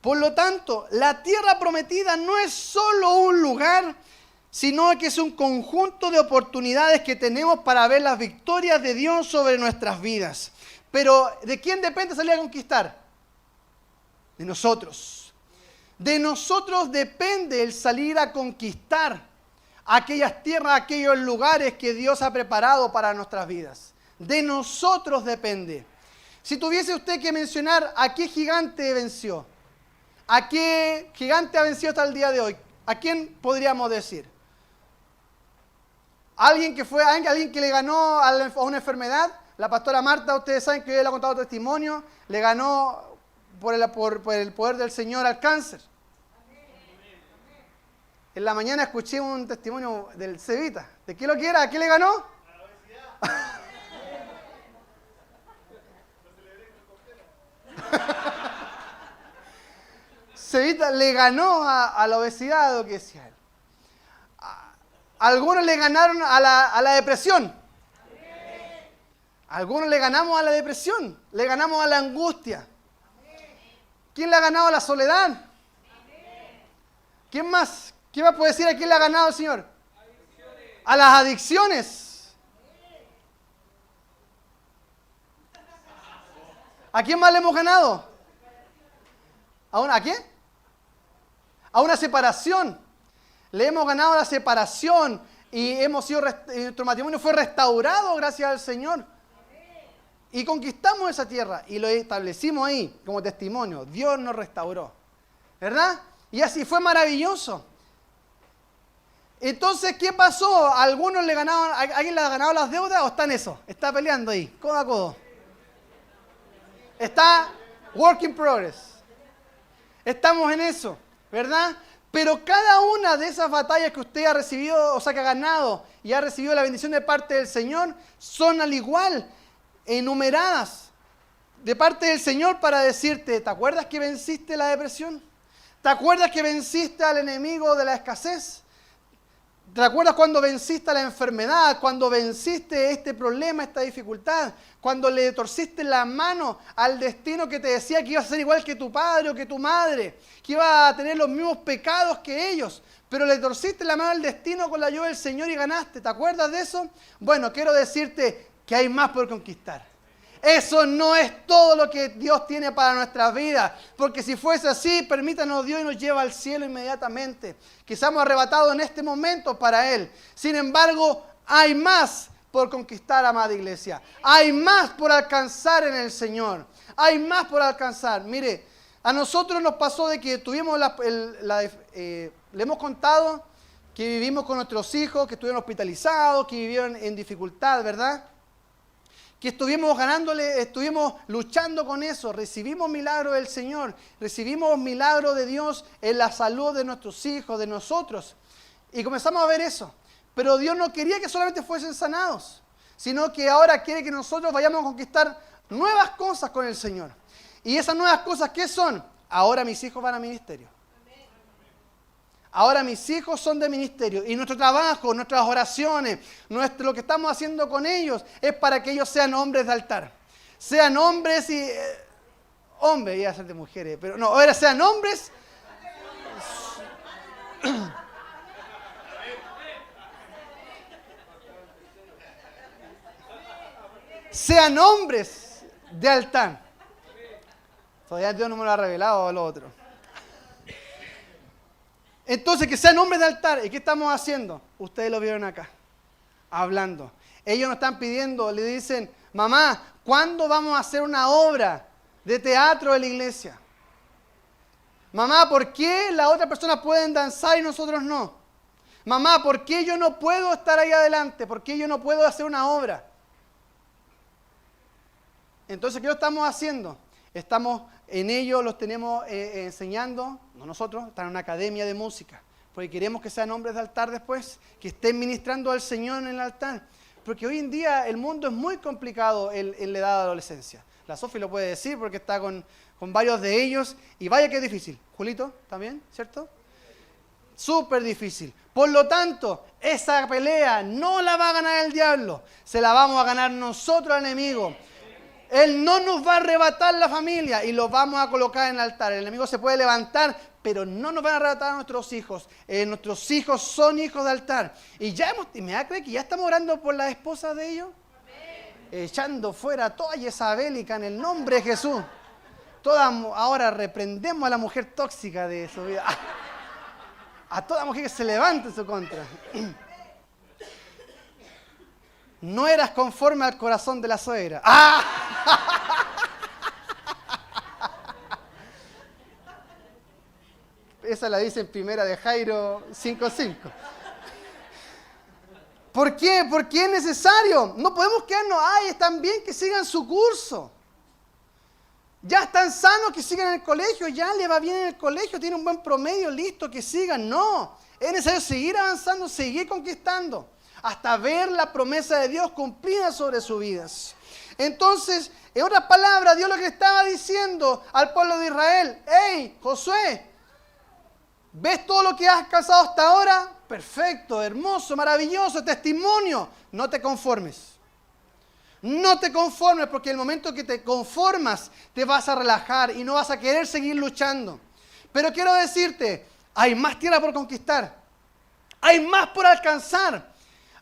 Por lo tanto, la tierra prometida no es solo un lugar, sino que es un conjunto de oportunidades que tenemos para ver las victorias de Dios sobre nuestras vidas. Pero, ¿de quién depende salir a conquistar? De nosotros. De nosotros depende el salir a conquistar aquellas tierras, aquellos lugares que Dios ha preparado para nuestras vidas. De nosotros depende. Si tuviese usted que mencionar a qué gigante venció, a qué gigante ha vencido hasta el día de hoy, ¿a quién podríamos decir? ¿Alguien que le ganó a una enfermedad? La pastora Marta, ustedes saben que él ha contado testimonio, le ganó por el poder del Señor al cáncer. En la mañana escuché un testimonio del Cevita. ¿De qué lo que era? ¿A qué le ganó? A la obesidad. Cevita le ganó a la obesidad, lo que decía él. Algunos le ganaron a la depresión. Algunos le ganamos a la depresión. Le ganamos a la angustia. ¿Quién le ha ganado a la soledad? ¿Quién más? ¿Qué más puede decir a quién le ha ganado el Señor? A las adicciones. ¿A quién más le hemos ganado? ¿A qué? A una separación. Le hemos ganado la separación y nuestro matrimonio fue restaurado gracias al Señor. Y conquistamos esa tierra y lo establecimos ahí como testimonio. Dios nos restauró, ¿verdad? Y así fue maravilloso. Entonces, ¿qué pasó? ¿Alguien le ha ganado las deudas o está en eso? Está peleando ahí, codo a codo. Está work in progress. Estamos en eso, ¿verdad? Pero cada una de esas batallas que usted ha recibido, o sea, que ha ganado y ha recibido la bendición de parte del Señor, son al igual enumeradas de parte del Señor para decirte, ¿te acuerdas que venciste la depresión? ¿Te acuerdas que venciste al enemigo de la escasez? ¿Te acuerdas cuando venciste la enfermedad? Cuando venciste este problema, esta dificultad. Cuando le torciste la mano al destino que te decía que ibas a ser igual que tu padre o que tu madre. Que ibas a tener los mismos pecados que ellos. Pero le torciste la mano al destino con la ayuda del Señor y ganaste. ¿Te acuerdas de eso? Bueno, quiero decirte que hay más por conquistar. Eso no es todo lo que Dios tiene para nuestras vidas. Porque si fuese así, permítanos Dios y nos lleva al cielo inmediatamente. Que seamos arrebatados en este momento para Él. Sin embargo, hay más por conquistar, amada iglesia. Hay más por alcanzar en el Señor. Hay más por alcanzar. Mire, a nosotros nos pasó de que tuvimos le hemos contado que vivimos con nuestros hijos, que estuvieron hospitalizados, que vivieron en dificultad, ¿verdad? Que estuvimos estuvimos luchando con eso, recibimos milagros del Señor, recibimos milagros de Dios en la salud de nuestros hijos, de nosotros, y comenzamos a ver eso. Pero Dios no quería que solamente fuesen sanados, sino que ahora quiere que nosotros vayamos a conquistar nuevas cosas con el Señor. Y esas nuevas cosas, ¿qué son? Ahora mis hijos van a ministerio. Ahora mis hijos son de ministerio y nuestro trabajo, nuestras oraciones, lo que estamos haciendo con ellos es para que ellos sean hombres de altar. Sean hombres y... hombres, iba a ser de mujeres, pero no, ahora sean hombres... sean hombres de altar. Todavía Dios no me lo ha revelado a lo otro. Entonces, que sean hombres de altar. ¿Y qué estamos haciendo? Ustedes lo vieron acá, hablando. Ellos nos están pidiendo, le dicen, mamá, ¿cuándo vamos a hacer una obra de teatro de la iglesia? Mamá, ¿por qué las otras personas pueden danzar y nosotros no? Mamá, ¿por qué yo no puedo estar ahí adelante? ¿Por qué yo no puedo hacer una obra? Entonces, ¿qué lo estamos haciendo? Estamos en ello, los tenemos enseñando, no nosotros, están en una academia de música, porque queremos que sean hombres de altar después, que estén ministrando al Señor en el altar, porque hoy en día el mundo es muy complicado en la edad de adolescencia. La Sofi lo puede decir porque está con varios de ellos, y vaya que es difícil. Julito, también, ¿cierto? Súper difícil. Por lo tanto, esa pelea no la va a ganar el diablo, se la vamos a ganar nosotros al enemigo. Él no nos va a arrebatar la familia y los vamos a colocar en el altar. El enemigo se puede levantar, pero no nos van a arrebatar a nuestros hijos. Nuestros hijos son hijos de altar. Y me da creer que ya estamos orando por las esposas de ellos. Echando fuera toda Jezabélica en el nombre de Jesús. Ahora reprendemos a la mujer tóxica de su vida. A toda mujer que se levante en su contra. No eras conforme al corazón de la suegra. ¡Ah! Esa la dice en primera de Jairo 5:5. ¿Por qué? Porque es necesario. No podemos quedarnos, están bien, que sigan su curso. Ya están sanos, que sigan en el colegio, ya le va bien en el colegio, tiene un buen promedio, listo, que sigan. No, es necesario seguir avanzando, seguir conquistando, hasta ver la promesa de Dios cumplida sobre sus vidas. Entonces, en otras palabras, Dios lo que le estaba diciendo al pueblo de Israel: hey, Josué, ¿ves todo lo que has alcanzado hasta ahora? Perfecto, hermoso, maravilloso, testimonio. No te conformes. No te conformes, porque el momento que te conformas te vas a relajar y no vas a querer seguir luchando. Pero quiero decirte, hay más tierra por conquistar. Hay más por alcanzar.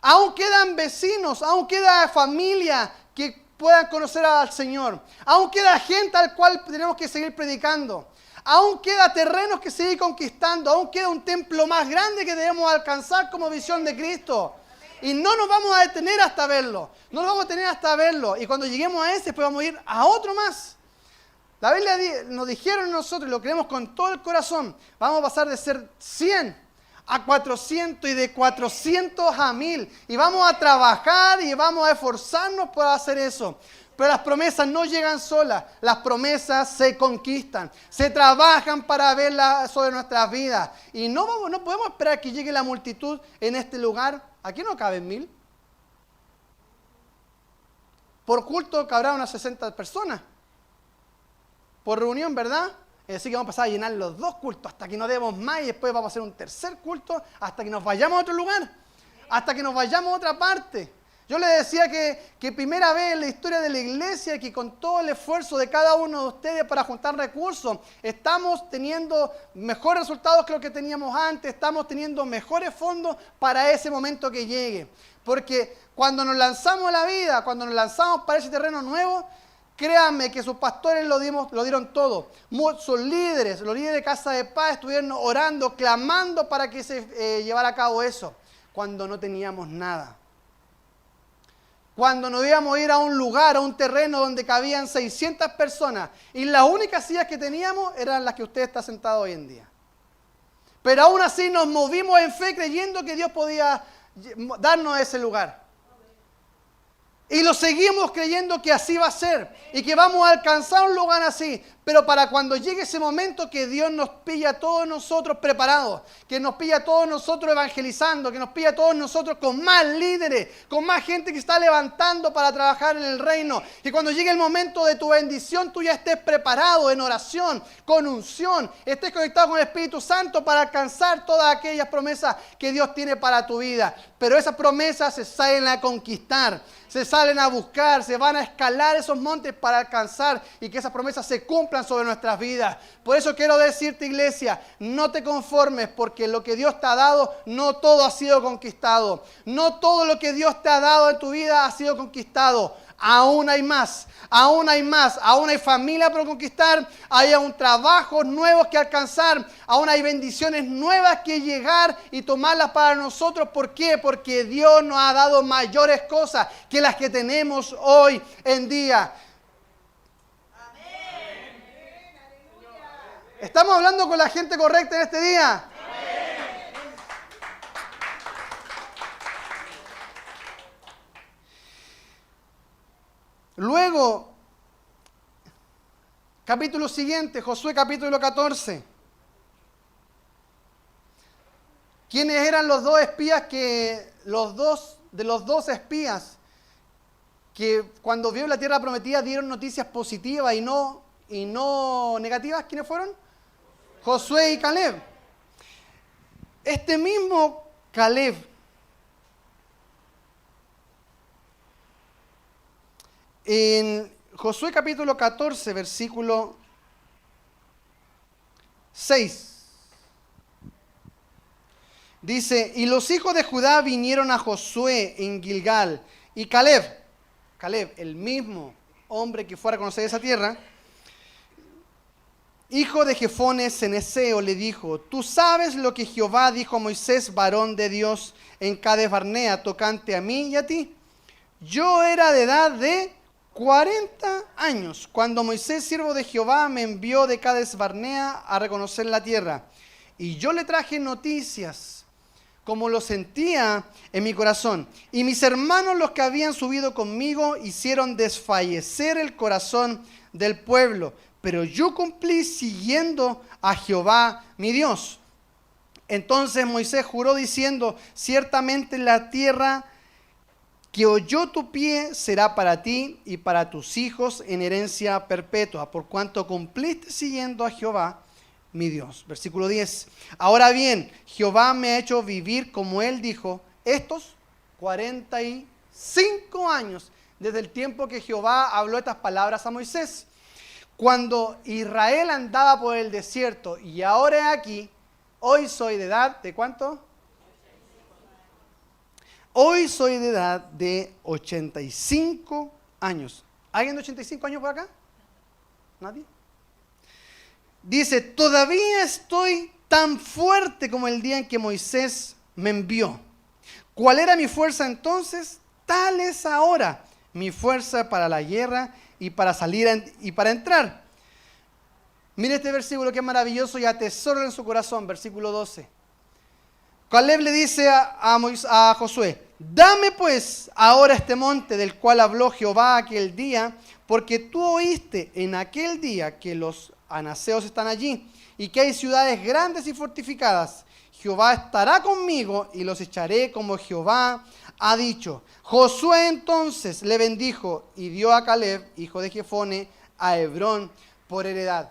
Aún quedan vecinos, aún queda familia que puedan conocer al Señor. Aún queda gente al cual tenemos que seguir predicando. Aún queda terrenos que seguir conquistando. Aún queda un templo más grande que debemos alcanzar como visión de Cristo. Y no nos vamos a detener hasta verlo. No nos vamos a detener hasta verlo. Y cuando lleguemos a ese, después vamos a ir a otro más. La Biblia nos dijeron nosotros, y lo creemos con todo el corazón, vamos a pasar de ser 100 a 400 y de 400 a 1000. Y vamos a trabajar y vamos a esforzarnos para hacer eso. Pero las promesas no llegan solas, las promesas se conquistan, se trabajan para verlas sobre nuestras vidas. Y no podemos esperar que llegue la multitud en este lugar. Aquí no caben 1000. Por culto cabrá unas 60 personas. Por reunión, ¿verdad? Así que vamos a pasar a llenar los 2 cultos hasta que no demos más y después vamos a hacer un tercer culto hasta que nos vayamos a otro lugar, hasta que nos vayamos a otra parte. Yo les decía que primera vez en la historia de la iglesia que con todo el esfuerzo de cada uno de ustedes para juntar recursos, estamos teniendo mejores resultados que lo que teníamos antes, estamos teniendo mejores fondos para ese momento que llegue. Porque cuando nos lanzamos a la vida, cuando nos lanzamos para ese terreno nuevo, créanme que sus pastores lo dieron todo. Sus líderes, los líderes de Casa de Paz estuvieron orando, clamando para que se llevara a cabo eso, cuando no teníamos nada. Cuando nos íbamos a ir a un lugar, a un terreno donde cabían 600 personas y las únicas sillas que teníamos eran las que usted está sentado hoy en día. Pero aún así nos movimos en fe creyendo que Dios podía darnos ese lugar. Y lo seguimos creyendo que así va a ser y que vamos a alcanzar un lugar así. Pero para cuando llegue ese momento que Dios nos pilla a todos nosotros preparados, que nos pilla a todos nosotros evangelizando, que nos pilla a todos nosotros con más líderes, con más gente que está levantando para trabajar en el reino. Que cuando llegue el momento de tu bendición, tú ya estés preparado en oración, con unción, estés conectado con el Espíritu Santo para alcanzar todas aquellas promesas que Dios tiene para tu vida. Pero esas promesas se salen a conquistar, se salen a buscar, se van a escalar esos montes para alcanzar y que esas promesas se cumplan sobre nuestras vidas. Por eso quiero decirte, iglesia, no te conformes porque lo que Dios te ha dado, no todo ha sido conquistado. No todo lo que Dios te ha dado en tu vida ha sido conquistado. Aún hay más, aún hay más, aún hay familia por conquistar, hay aún trabajos nuevos que alcanzar, aún hay bendiciones nuevas que llegar y tomarlas para nosotros. ¿Por qué? Porque Dios nos ha dado mayores cosas que las que tenemos hoy en día. ¿Estamos hablando con la gente correcta en este día? Luego, capítulo siguiente, Josué capítulo 14. ¿Quiénes eran los dos espías de los dos espías que cuando vieron la tierra prometida dieron noticias positivas y no negativas? ¿Quiénes fueron? Josué y Caleb. Este mismo Caleb en Josué capítulo 14, versículo 6, dice: y los hijos de Judá vinieron a Josué en Gilgal, y Caleb, el mismo hombre que fue a reconocer esa tierra, hijo de Jefone Ceneseo, le dijo: tú sabes lo que Jehová dijo a Moisés, varón de Dios, en Cades Barnea, tocante a mí y a ti. Yo era de edad de 40 años, cuando Moisés, siervo de Jehová, me envió de Cades Barnea a reconocer la tierra. Y yo le traje noticias, como lo sentía en mi corazón. Y mis hermanos, los que habían subido conmigo, hicieron desfallecer el corazón del pueblo. Pero yo cumplí siguiendo a Jehová mi Dios. Entonces Moisés juró diciendo: ciertamente la tierra que oyó tu pie será para ti y para tus hijos en herencia perpetua, por cuanto cumpliste siguiendo a Jehová mi Dios. Versículo 10. Ahora bien, Jehová me ha hecho vivir, como él dijo, estos 45 años desde el tiempo que Jehová habló estas palabras a Moisés, cuando Israel andaba por el desierto. Y ahora he aquí, hoy soy de edad, ¿de cuánto? Hoy soy de edad de 85 años. ¿Alguien de 85 años por acá? ¿Nadie? Dice, todavía estoy tan fuerte como el día en que Moisés me envió. ¿Cuál era mi fuerza entonces? Tal es ahora mi fuerza para la guerra y para salir y para entrar. Mire este versículo que es maravilloso y atesóralo en su corazón, versículo 12. Caleb le dice a Josué, dame pues ahora este monte del cual habló Jehová aquel día, porque tú oíste en aquel día que los anaseos están allí y que hay ciudades grandes y fortificadas. Jehová estará conmigo y los echaré como Jehová ha dicho. Josué entonces le bendijo y dio a Caleb, hijo de Jefone, a Hebrón por heredad.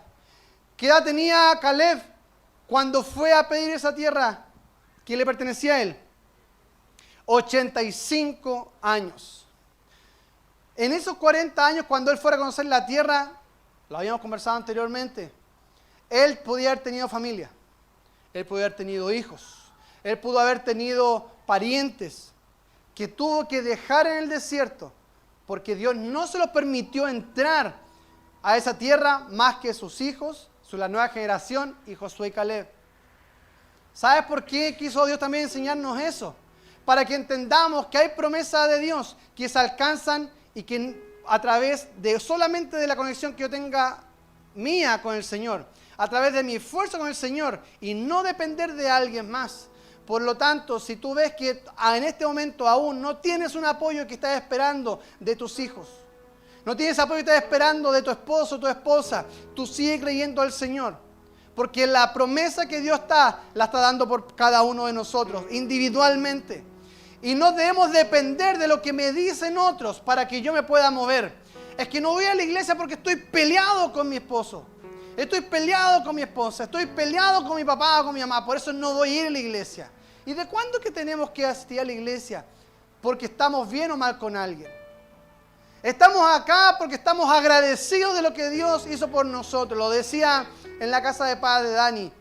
¿Qué edad tenía Caleb cuando fue a pedir esa tierra que le pertenecía a él? 85 años. En esos 40 años, cuando él fuera a conocer la tierra, lo habíamos conversado anteriormente, él podía haber tenido familia, él podía haber tenido hijos, él pudo haber tenido parientes que tuvo que dejar en el desierto porque Dios no se lo permitió entrar a esa tierra más que sus hijos, la nueva generación y Josué y Caleb. ¿Sabes por qué quiso Dios también enseñarnos eso? Para que entendamos que hay promesas de Dios que se alcanzan y que a través de solamente de la conexión que yo tenga mía con el Señor, a través de mi esfuerzo con el Señor y no depender de alguien más. Por lo tanto, si tú ves que en este momento aún no tienes un apoyo que estás esperando de tus hijos, no tienes apoyo que estás esperando de tu esposo o tu esposa, tú sigue creyendo al Señor. Porque la promesa que Dios la está dando por cada uno de nosotros, individualmente. Y no debemos depender de lo que me dicen otros para que yo me pueda mover. Es que no voy a la iglesia porque estoy peleado con mi esposo. Estoy peleado con mi esposa. Estoy peleado con mi papá o con mi mamá. Por eso no voy a ir a la iglesia. ¿Y de cuándo es que tenemos que asistir a la iglesia? Porque estamos bien o mal con alguien. Estamos acá porque estamos agradecidos de lo que Dios hizo por nosotros. Lo decía en la casa de padre Dani.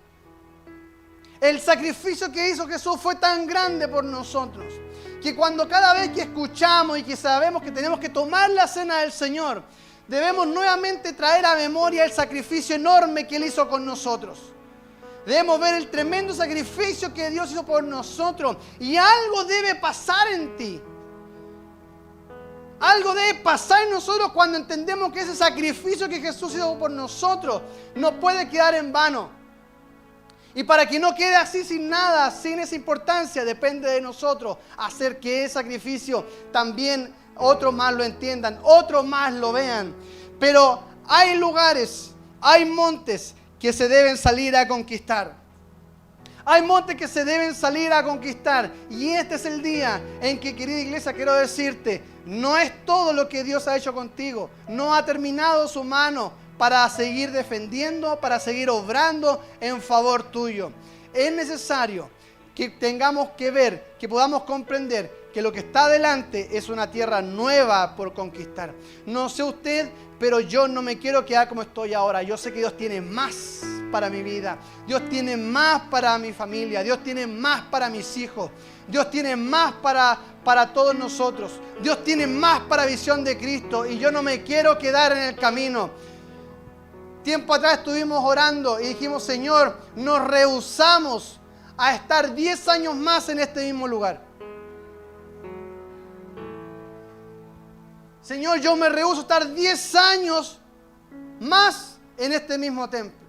El sacrificio que hizo Jesús fue tan grande por nosotros, que cuando cada vez que escuchamos y que sabemos que tenemos que tomar la cena del Señor, debemos nuevamente traer a memoria el sacrificio enorme que Él hizo con nosotros. Debemos ver el tremendo sacrificio que Dios hizo por nosotros. Y algo debe pasar en ti. Algo debe pasar en nosotros cuando entendemos que ese sacrificio que Jesús hizo por nosotros no puede quedar en vano. Y para que no quede así sin nada, sin esa importancia, depende de nosotros hacer que ese sacrificio también otros más lo entiendan, otros más lo vean. Pero hay lugares, hay montes que se deben salir a conquistar. Hay montes que se deben salir a conquistar. Y este es el día en que, querida iglesia, quiero decirte, no es todo lo que Dios ha hecho contigo. No ha terminado su mano para seguir defendiendo, para seguir obrando en favor tuyo. Es necesario que tengamos que ver, que podamos comprender que lo que está adelante es una tierra nueva por conquistar. No sé usted, pero yo no me quiero quedar como estoy ahora. Yo sé que Dios tiene más para mi vida. Dios tiene más para mi familia. Dios tiene más para mis hijos. Dios tiene más para todos nosotros. Dios tiene más para Visión de Cristo. Y yo no me quiero quedar en el camino. Tiempo atrás estuvimos orando y dijimos, Señor, nos rehusamos a estar 10 años más en este mismo lugar. Señor, yo me rehúso a estar 10 años más en este mismo templo.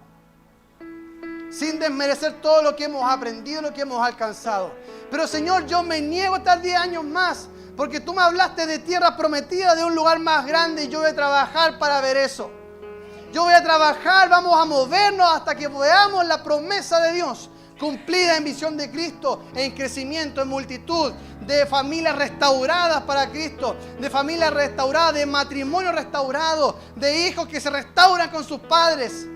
Sin desmerecer todo lo que hemos aprendido, lo que hemos alcanzado. Pero Señor, yo me niego a estar 10 años más. Porque tú me hablaste de tierra prometida, de un lugar más grande. Y yo voy a trabajar para ver eso. Yo voy a trabajar, vamos a movernos hasta que veamos la promesa de Dios cumplida en Visión de Cristo, en crecimiento, en multitud, de familias restauradas para Cristo, de familias restauradas, de matrimonio restaurado, de hijos que se restauran con sus padres,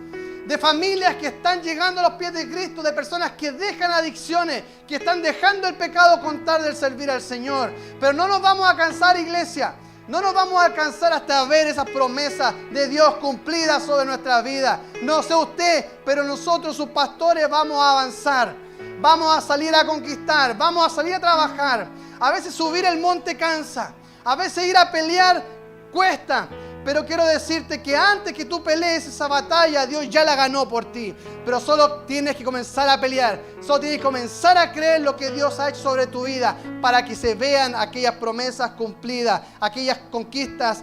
de familias que están llegando a los pies de Cristo, de personas que dejan adicciones, que están dejando el pecado con tal de servir al Señor. Pero no nos vamos a cansar, iglesia. No nos vamos a alcanzar hasta ver esas promesas de Dios cumplidas sobre nuestra vida. No sé usted, pero nosotros, sus pastores, vamos a avanzar. Vamos a salir a conquistar. Vamos a salir a trabajar. A veces subir el monte cansa. A veces ir a pelear cuesta. Pero quiero decirte que antes que tú pelees esa batalla, Dios ya la ganó por ti. Pero solo tienes que comenzar a pelear. Solo tienes que comenzar a creer lo que Dios ha hecho sobre tu vida para que se vean aquellas promesas cumplidas, aquellas conquistas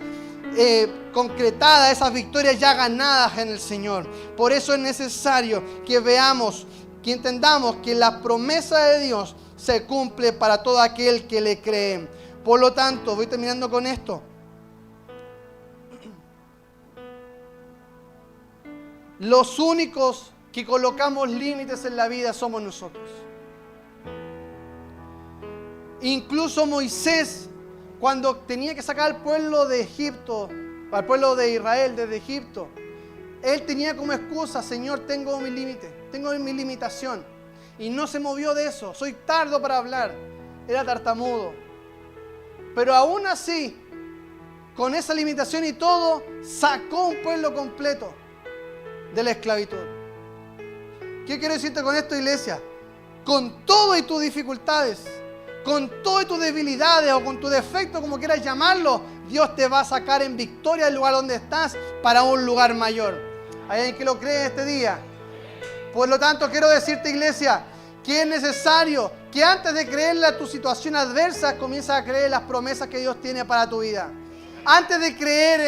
concretadas, esas victorias ya ganadas en el Señor. Por eso es necesario que veamos, que entendamos que la promesa de Dios se cumple para todo aquel que le cree. Por lo tanto, voy terminando con esto. Los únicos que colocamos límites en la vida somos nosotros. Incluso Moisés, cuando tenía que sacar al pueblo de Egipto, al pueblo de Israel desde Egipto, él tenía como excusa: Señor, tengo mi límite, tengo mi limitación. Y no se movió de eso. Soy tardo para hablar. Era tartamudo. Pero aún así, con esa limitación y todo, sacó un pueblo completo de la esclavitud. ¿Qué quiero decirte con esto, iglesia? Con todo y tus dificultades, con todo y tus debilidades o con tu defecto, como quieras llamarlo, Dios te va a sacar en victoria del lugar donde estás para un lugar mayor. ¿Hay alguien que lo cree este día? Por lo tanto, quiero decirte, iglesia, que es necesario que antes de creerle a tu situación adversa, comiences a creer en las promesas que Dios tiene para tu vida. Antes de creer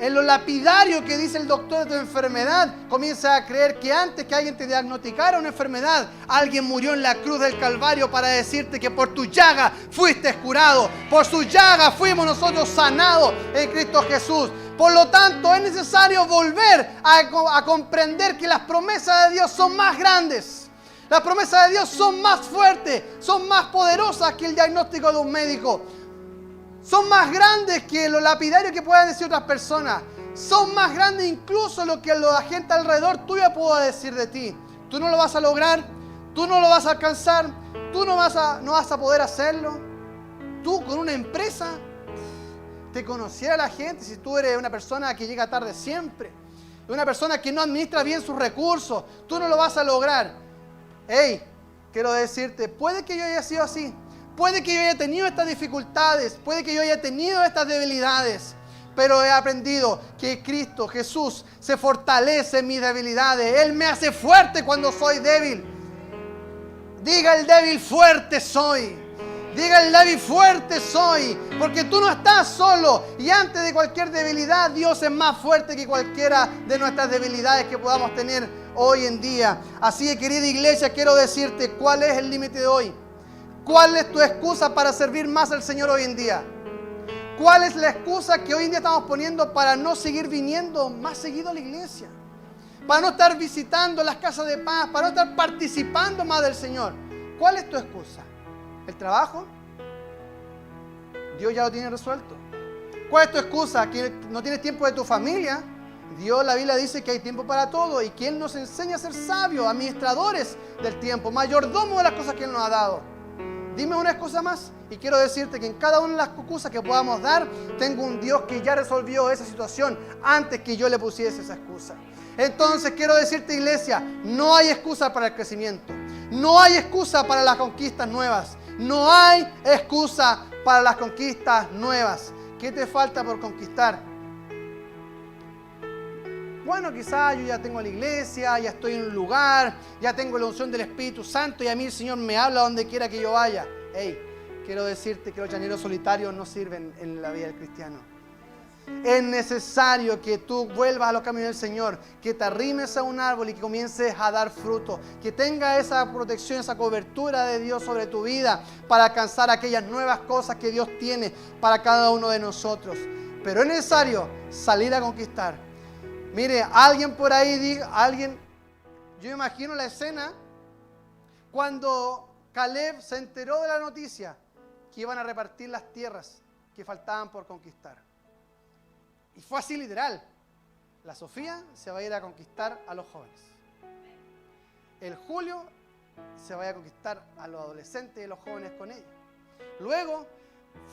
en lo lapidario que dice el doctor de tu enfermedad, comienza a creer que antes que alguien te diagnosticara una enfermedad, alguien murió en la cruz del Calvario para decirte que por tu llaga fuiste curado, por su llaga fuimos nosotros sanados en Cristo Jesús. Por lo tanto, es necesario volver a comprender que las promesas de Dios son más grandes. Las promesas de Dios son más fuertes, son más poderosas que el diagnóstico de un médico. Son más grandes que lo lapidario que puedan decir otras personas. Son más grandes incluso lo que la gente alrededor tuya pueda decir de ti. Tú no lo vas a lograr, tú no lo vas a alcanzar, tú no vas a poder hacerlo. Tú con una empresa, te conociera la gente si tú eres una persona que llega tarde siempre, una persona que no administra bien sus recursos, tú no lo vas a lograr. Hey, quiero decirte, puede que yo haya sido así. Puede que yo haya tenido estas dificultades, puede que yo haya tenido estas debilidades, pero he aprendido que Cristo Jesús se fortalece en mis debilidades. Él me hace fuerte cuando soy débil. Diga el débil, fuerte soy. Diga el débil, fuerte soy, porque tú no estás solo. Y antes de cualquier debilidad, Dios es más fuerte que cualquiera de nuestras debilidades que podamos tener hoy en día. Así que, querida iglesia, quiero decirte cuál es el límite de hoy. ¿Cuál es tu excusa para servir más al Señor hoy en día? ¿Cuál es la excusa que hoy en día estamos poniendo para no seguir viniendo más seguido a la iglesia? Para no estar visitando las casas de paz, para no estar participando más del Señor. ¿Cuál es tu excusa? ¿El trabajo? Dios ya lo tiene resuelto. ¿Cuál es tu excusa? ¿Que no tienes tiempo de tu familia? Dios, la Biblia dice que hay tiempo para todo y que Él nos enseña a ser sabios, administradores del tiempo, mayordomos de las cosas que Él nos ha dado. Dime una excusa más y quiero decirte que en cada una de las excusas que podamos dar, tengo un Dios que ya resolvió esa situación antes que yo le pusiese esa excusa. Entonces quiero decirte, iglesia, no hay excusa para el crecimiento. No hay excusa para las conquistas nuevas. No hay excusa para las conquistas nuevas. ¿Qué te falta por conquistar? Bueno, quizás yo ya tengo la iglesia, ya estoy en un lugar, ya tengo la unción del Espíritu Santo y a mí el Señor me habla donde quiera que yo vaya. Hey, quiero decirte que los llaneros solitarios no sirven en la vida del cristiano. Es necesario que tú vuelvas a los caminos del Señor, que te arrimes a un árbol y que comiences a dar fruto, que tenga esa protección, esa cobertura de Dios sobre tu vida para alcanzar aquellas nuevas cosas que Dios tiene para cada uno de nosotros. Pero es necesario salir a conquistar. Mire, alguien por ahí diga, yo imagino la escena cuando Caleb se enteró de la noticia que iban a repartir las tierras que faltaban por conquistar. Y fue así literal. La Sofía se va a ir a conquistar a los jóvenes. El Julio se va a conquistar a los adolescentes y a los jóvenes con ella. Luego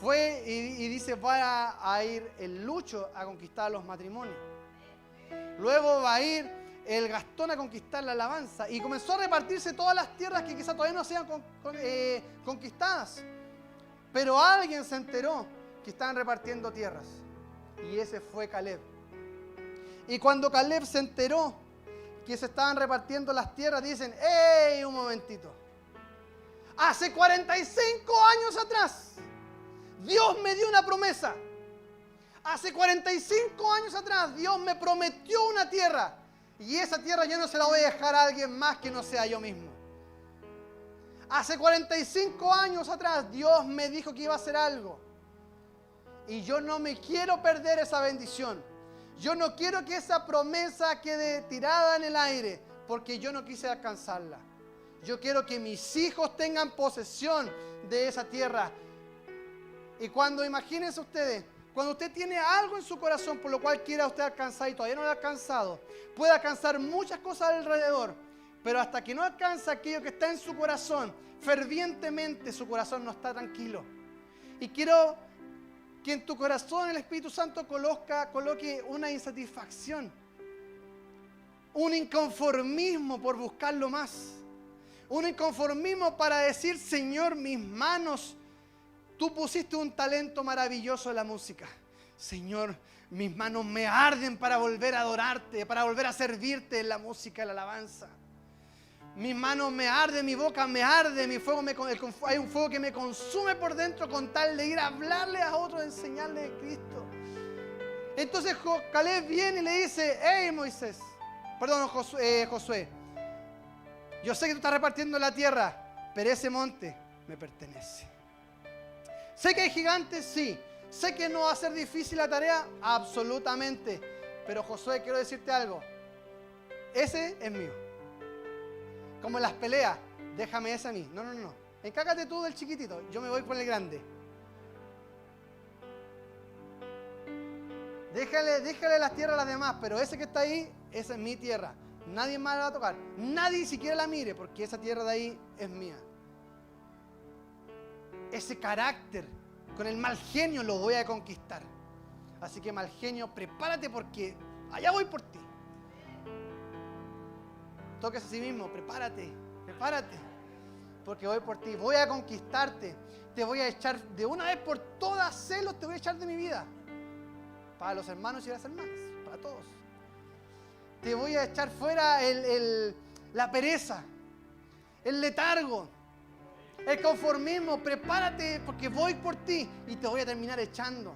fue y dice va a ir el Lucho a conquistar los matrimonios. Luego va a ir el Gastón a conquistar la alabanza. Y comenzó a repartirse todas las tierras que quizás todavía no sean conquistadas. Pero alguien se enteró que estaban repartiendo tierras. y ese fue Caleb. Y cuando Caleb se enteró que se estaban repartiendo las tierras, dicen, ¡hey, un momentito! Hace 45 años atrás, Dios me dio una promesa. Hace 45 años atrás, Dios me prometió una tierra. Y esa tierra yo no se la voy a dejar a alguien más que no sea yo mismo. Hace 45 años atrás, Dios me dijo que iba a hacer algo. Y yo no me quiero perder esa bendición. Yo no quiero que esa promesa quede tirada en el aire, porque yo no quise alcanzarla. Yo quiero que mis hijos tengan posesión de esa tierra. Y cuando, imagínense ustedes, cuando usted tiene algo en su corazón por lo cual quiera usted alcanzar y todavía no lo ha alcanzado, puede alcanzar muchas cosas alrededor, pero hasta que no alcanza aquello que está en su corazón, fervientemente su corazón no está tranquilo. Y quiero que en tu corazón el Espíritu Santo coloque una insatisfacción, un inconformismo por buscarlo más, un inconformismo para decir, Señor, mis manos, tú pusiste un talento maravilloso en la música. Señor, mis manos me arden para volver a adorarte, para volver a servirte en la música, en la alabanza. Mis manos me arden, mi boca me arde, hay un fuego que me consume por dentro con tal de ir a hablarle a otros, enseñarle de Cristo. Entonces Caleb viene y le dice, hey Josué, yo sé que tú estás repartiendo la tierra, pero ese monte me pertenece. Sé que hay gigantes, sí. Sé que no va a ser difícil la tarea, absolutamente. Pero Josué, quiero decirte algo. Ese es mío. Como en las peleas, déjame ese a mí. No. Encárgate tú del chiquitito, yo me voy por el grande. Déjale las tierras a las demás, pero ese que está ahí, esa es mi tierra. Nadie más la va a tocar. Nadie siquiera la mire, porque esa tierra de ahí es mía. Ese carácter, con el mal genio lo voy a conquistar. Así que mal genio, prepárate porque allá voy por ti. Tóquese a sí mismo, prepárate, porque voy por ti, voy a conquistarte, te voy a echar de una vez por todas celos, te voy a echar de mi vida. Para los hermanos y las hermanas, para todos. Te voy a echar fuera la pereza, el letargo, el conformismo. Prepárate porque voy por ti y te voy a terminar echando.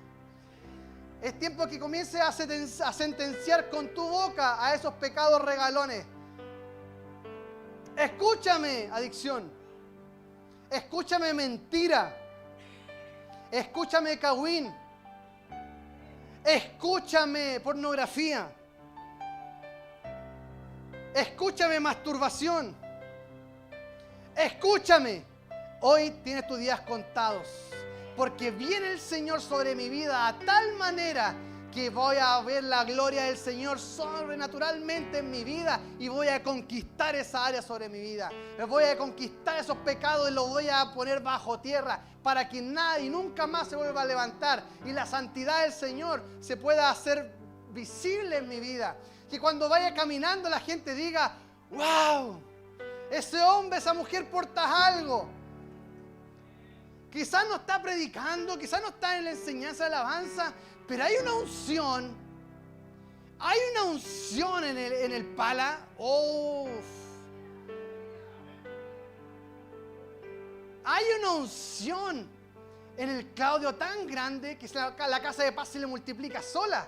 Es tiempo que comiences a sentenciar con tu boca a esos pecados regalones. Escúchame, adicción. Escúchame, mentira. Escúchame, cagüín. Escúchame, pornografía. Escúchame, masturbación. Escúchame. Hoy tienes tus días contados, porque viene el Señor sobre mi vida a tal manera que voy a ver la gloria del Señor sobrenaturalmente en mi vida y voy a conquistar esa área sobre mi vida. Voy a conquistar esos pecados y los voy a poner bajo tierra para que nadie nunca más se vuelva a levantar y la santidad del Señor se pueda hacer visible en mi vida. Que cuando vaya caminando la gente diga, wow, ese hombre, esa mujer porta algo. Quizás no está predicando, quizás no está en la enseñanza de alabanza, pero hay una unción en el pala. Hay una unción en el Claudio tan grande que la casa de paz se le multiplica sola.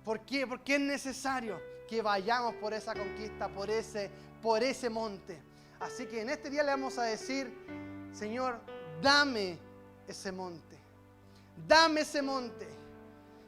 ¿Por qué? Porque es necesario que vayamos por esa conquista, por ese monte. Así que en este día le vamos a decir, Señor, dame ese monte. Dame ese monte.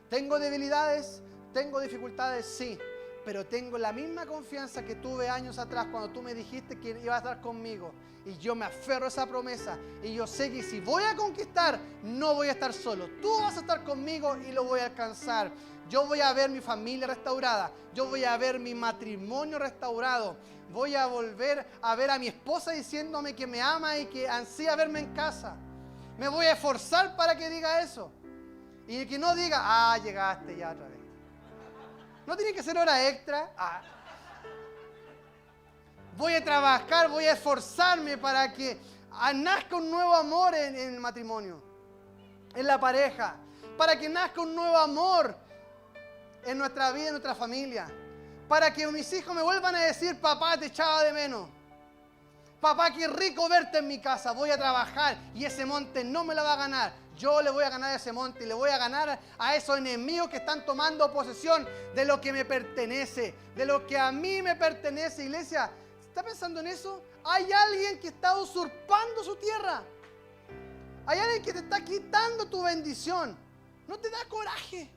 ¿Tengo debilidades? ¿Tengo dificultades? Sí. Pero tengo la misma confianza que tuve años atrás cuando tú me dijiste que ibas a estar conmigo. Y yo me aferro a esa promesa. Y yo sé que si voy a conquistar, no voy a estar solo. Tú vas a estar conmigo y lo voy a alcanzar. Yo voy a ver mi familia restaurada. Yo voy a ver mi matrimonio restaurado. Voy a volver a ver a mi esposa diciéndome que me ama y que ansía verme en casa. Me voy a esforzar para que diga eso. Y que no diga, llegaste ya otra vez. No tiene que ser hora extra. Voy a trabajar, voy a esforzarme para que nazca un nuevo amor en el matrimonio. en la pareja, para que nazca un nuevo amor en nuestra vida, en nuestra familia, para que mis hijos me vuelvan a decir, papá, te echaba de menos. Papá, qué rico verte en mi casa, voy a trabajar y ese monte no me la va a ganar. Yo le voy a ganar a ese monte y le voy a ganar a esos enemigos que están tomando posesión de lo que me pertenece, de lo que a mí me pertenece. Iglesia, ¿está pensando en eso? Hay alguien que está usurpando su tierra. Hay alguien que te está quitando tu bendición. ¿No te da coraje?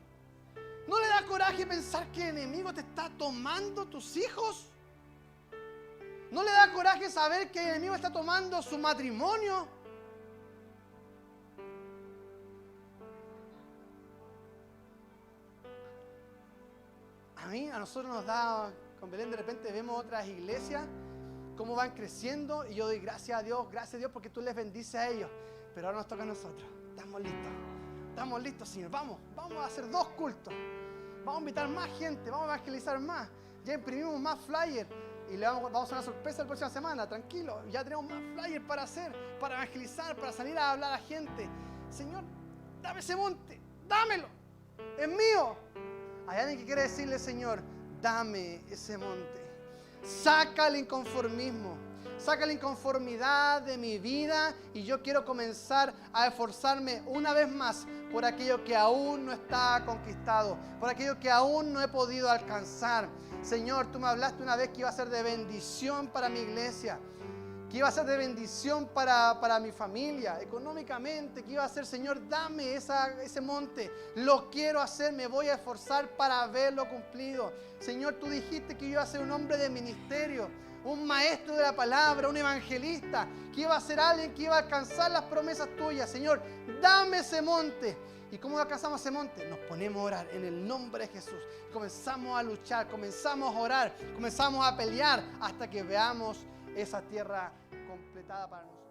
¿No le da coraje pensar que el enemigo te está tomando tus hijos? ¿No le da coraje saber que el enemigo está tomando su matrimonio? A nosotros nos da, con Belén de repente vemos otras iglesias, cómo van creciendo, y yo doy gracias a Dios, porque tú les bendices a ellos. Pero ahora nos toca a nosotros. Estamos listos, Señor. Vamos a hacer 2 cultos. Vamos a invitar más gente, vamos a evangelizar más. Ya imprimimos más flyers y le vamos a hacer una sorpresa la próxima semana. Tranquilo, ya tenemos más flyers para hacer, para evangelizar, para salir a hablar a la gente. Señor, dame ese monte, dámelo, es mío. Hay alguien que quiere decirle, Señor, dame ese monte. Saca el inconformismo, saca la inconformidad de mi vida, y yo quiero comenzar a esforzarme una vez más por aquello que aún no está conquistado, por aquello que aún no he podido alcanzar. Señor, tú me hablaste una vez que iba a ser de bendición para mi iglesia, que iba a ser de bendición para mi familia, económicamente, que iba a ser, Señor, dame ese monte, lo quiero hacer, me voy a esforzar para verlo cumplido. Señor, tú dijiste que yo iba a ser un hombre de ministerio, un maestro de la palabra, un evangelista, que iba a ser alguien que iba a alcanzar las promesas tuyas. Señor, dame ese monte. ¿Y cómo alcanzamos ese monte? Nos ponemos a orar en el nombre de Jesús. Comenzamos a luchar, comenzamos a orar, comenzamos a pelear hasta que veamos esa tierra completada para nosotros.